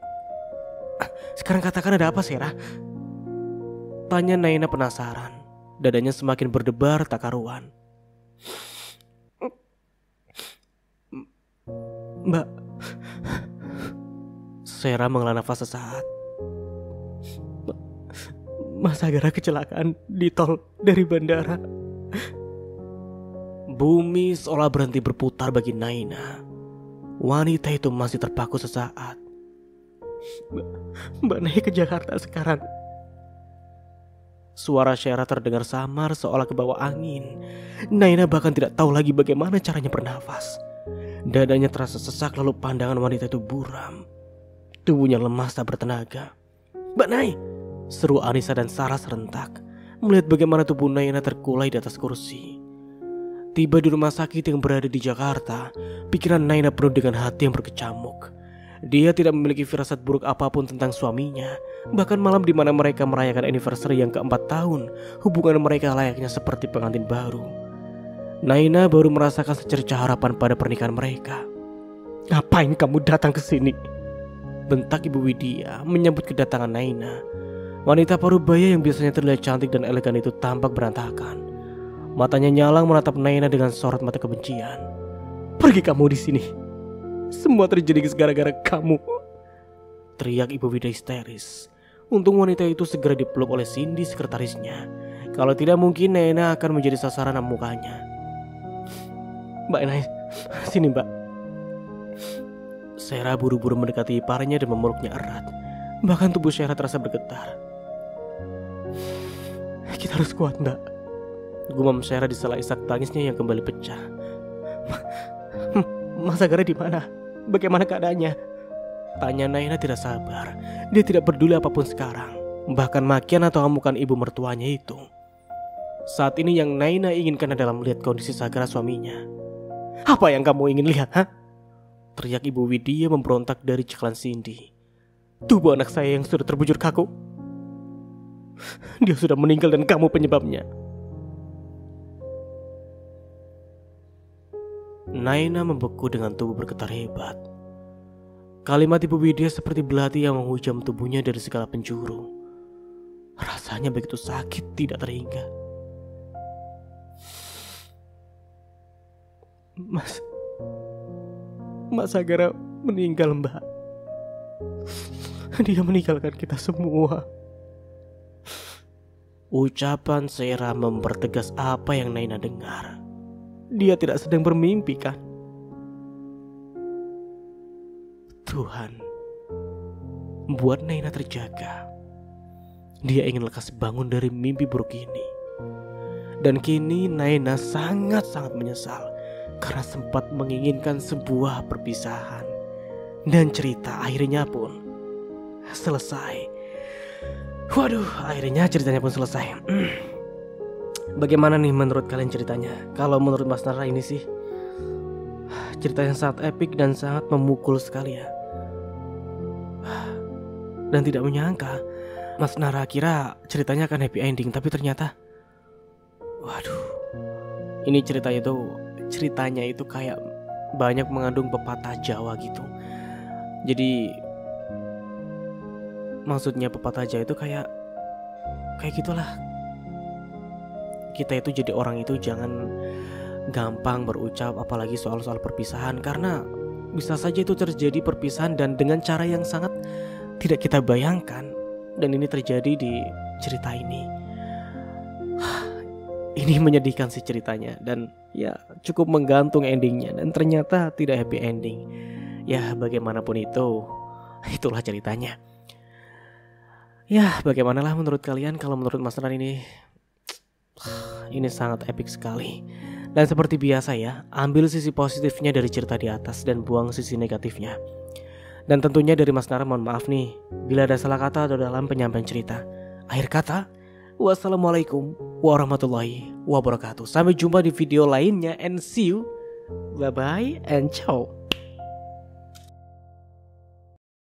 katakan ada apa Syera? Tanya Naina penasaran. Dadanya semakin berdebar tak karuan. Mbak. Syera menghela nafas sesaat. Mas Sagara kecelakaan di tol dari bandara. Bumi seolah berhenti berputar bagi Naina. Wanita itu masih terpaku sesaat. Mbak naik ke Jakarta sekarang. Suara Syera terdengar samar seolah kebawa angin. Naina bahkan tidak tahu lagi bagaimana caranya bernafas. Dadanya terasa sesak lalu pandangan wanita itu buram. Tubuhnya lemas tak bertenaga. Mbak Nai, seru Anissa dan Sarah serentak melihat bagaimana tubuh Naina terkulai di atas kursi. Tiba di rumah sakit yang berada di Jakarta, pikiran Naina penuh dengan hati yang berkecamuk. Dia tidak memiliki firasat buruk apapun tentang suaminya. Bahkan malam di mana mereka merayakan anniversary yang ke-4 tahun, hubungan mereka layaknya seperti pengantin baru. Naina baru merasakan secercah harapan pada pernikahan mereka. Ngapain kamu datang ke sini? Bentak Ibu Widya menyambut kedatangan Naina. Wanita parubaya yang biasanya terlihat cantik dan elegan itu tampak berantakan. Matanya nyalang menatap Naina dengan sorot mata kebencian. Pergi kamu di sini. Semua terjadi gara-gara kamu. Teriak Ibu Widya histeris. Untung wanita itu segera dipeluk oleh Cindy sekretarisnya. Kalau tidak mungkin Naina akan menjadi sasaran amukanya. Mbak Naina, sini Mbak. Syera buru-buru mendekati iparnya dan memeluknya erat. Bahkan tubuh Syera terasa bergetar. Kita harus kuat Mbak. Gumam Syera di sela isak tangisnya yang kembali pecah. Mas Sagara di mana? Bagaimana keadaannya? Tanya Naina tidak sabar. Dia tidak peduli apapun sekarang. Bahkan makian atau amukan ibu mertuanya itu. Saat ini yang Naina inginkan adalah melihat kondisi Sagara suaminya. Apa yang kamu ingin lihat, ha? Teriak Ibu Widya memberontak dari ceklan Cindy. Tubuh anak saya yang sudah terbujur kaku. Dia sudah meninggal dan kamu penyebabnya. Naina membeku dengan tubuh bergetar hebat. Kalimat Ibu Widya seperti belati yang menghujam tubuhnya dari segala penjuru. Rasanya begitu sakit tidak terhingga. Mas Sagara meninggal, Mbak. Dia meninggalkan kita semua. Ucapan Sera mempertegas apa yang Naina dengar. Dia tidak sedang bermimpi, kan? Tuhan, buat Naina terjaga. Dia ingin lekas bangun dari mimpi buruk ini. Dan kini Naina sangat-sangat menyesal karena sempat menginginkan sebuah perpisahan. Dan cerita akhirnya pun selesai. Waduh, akhirnya ceritanya pun selesai. Bagaimana nih menurut kalian ceritanya? Kalau menurut Mas Nara ini sih cerita yang sangat epik dan sangat memukul sekali ya. Dan tidak menyangka Mas Nara kira ceritanya akan happy ending, tapi ternyata waduh, ini ceritanya itu kayak banyak mengandung pepatah Jawa gitu. Jadi maksudnya pepatah Jawa itu kayak gitulah. Kita itu jadi orang itu jangan gampang berucap apalagi soal-soal perpisahan, karena bisa saja itu terjadi perpisahan dan dengan cara yang sangat tidak kita bayangkan. Dan ini terjadi di cerita ini. Ini menyedihkan sih ceritanya, dan ya cukup menggantung endingnya, dan ternyata tidak happy ending. Ya bagaimanapun itu, itulah ceritanya. Ya bagaimanalah menurut kalian? Kalau menurut Mas Ran ini sangat epic sekali. Dan seperti biasa ya, ambil sisi positifnya dari cerita di atas dan buang sisi negatifnya. Dan tentunya dari Mas Nara mohon maaf nih bila ada salah kata atau dalam penyampaian cerita. Akhir kata, wassalamualaikum warahmatullahi wabarakatuh. Sampai jumpa di video lainnya and see you. Bye bye and ciao.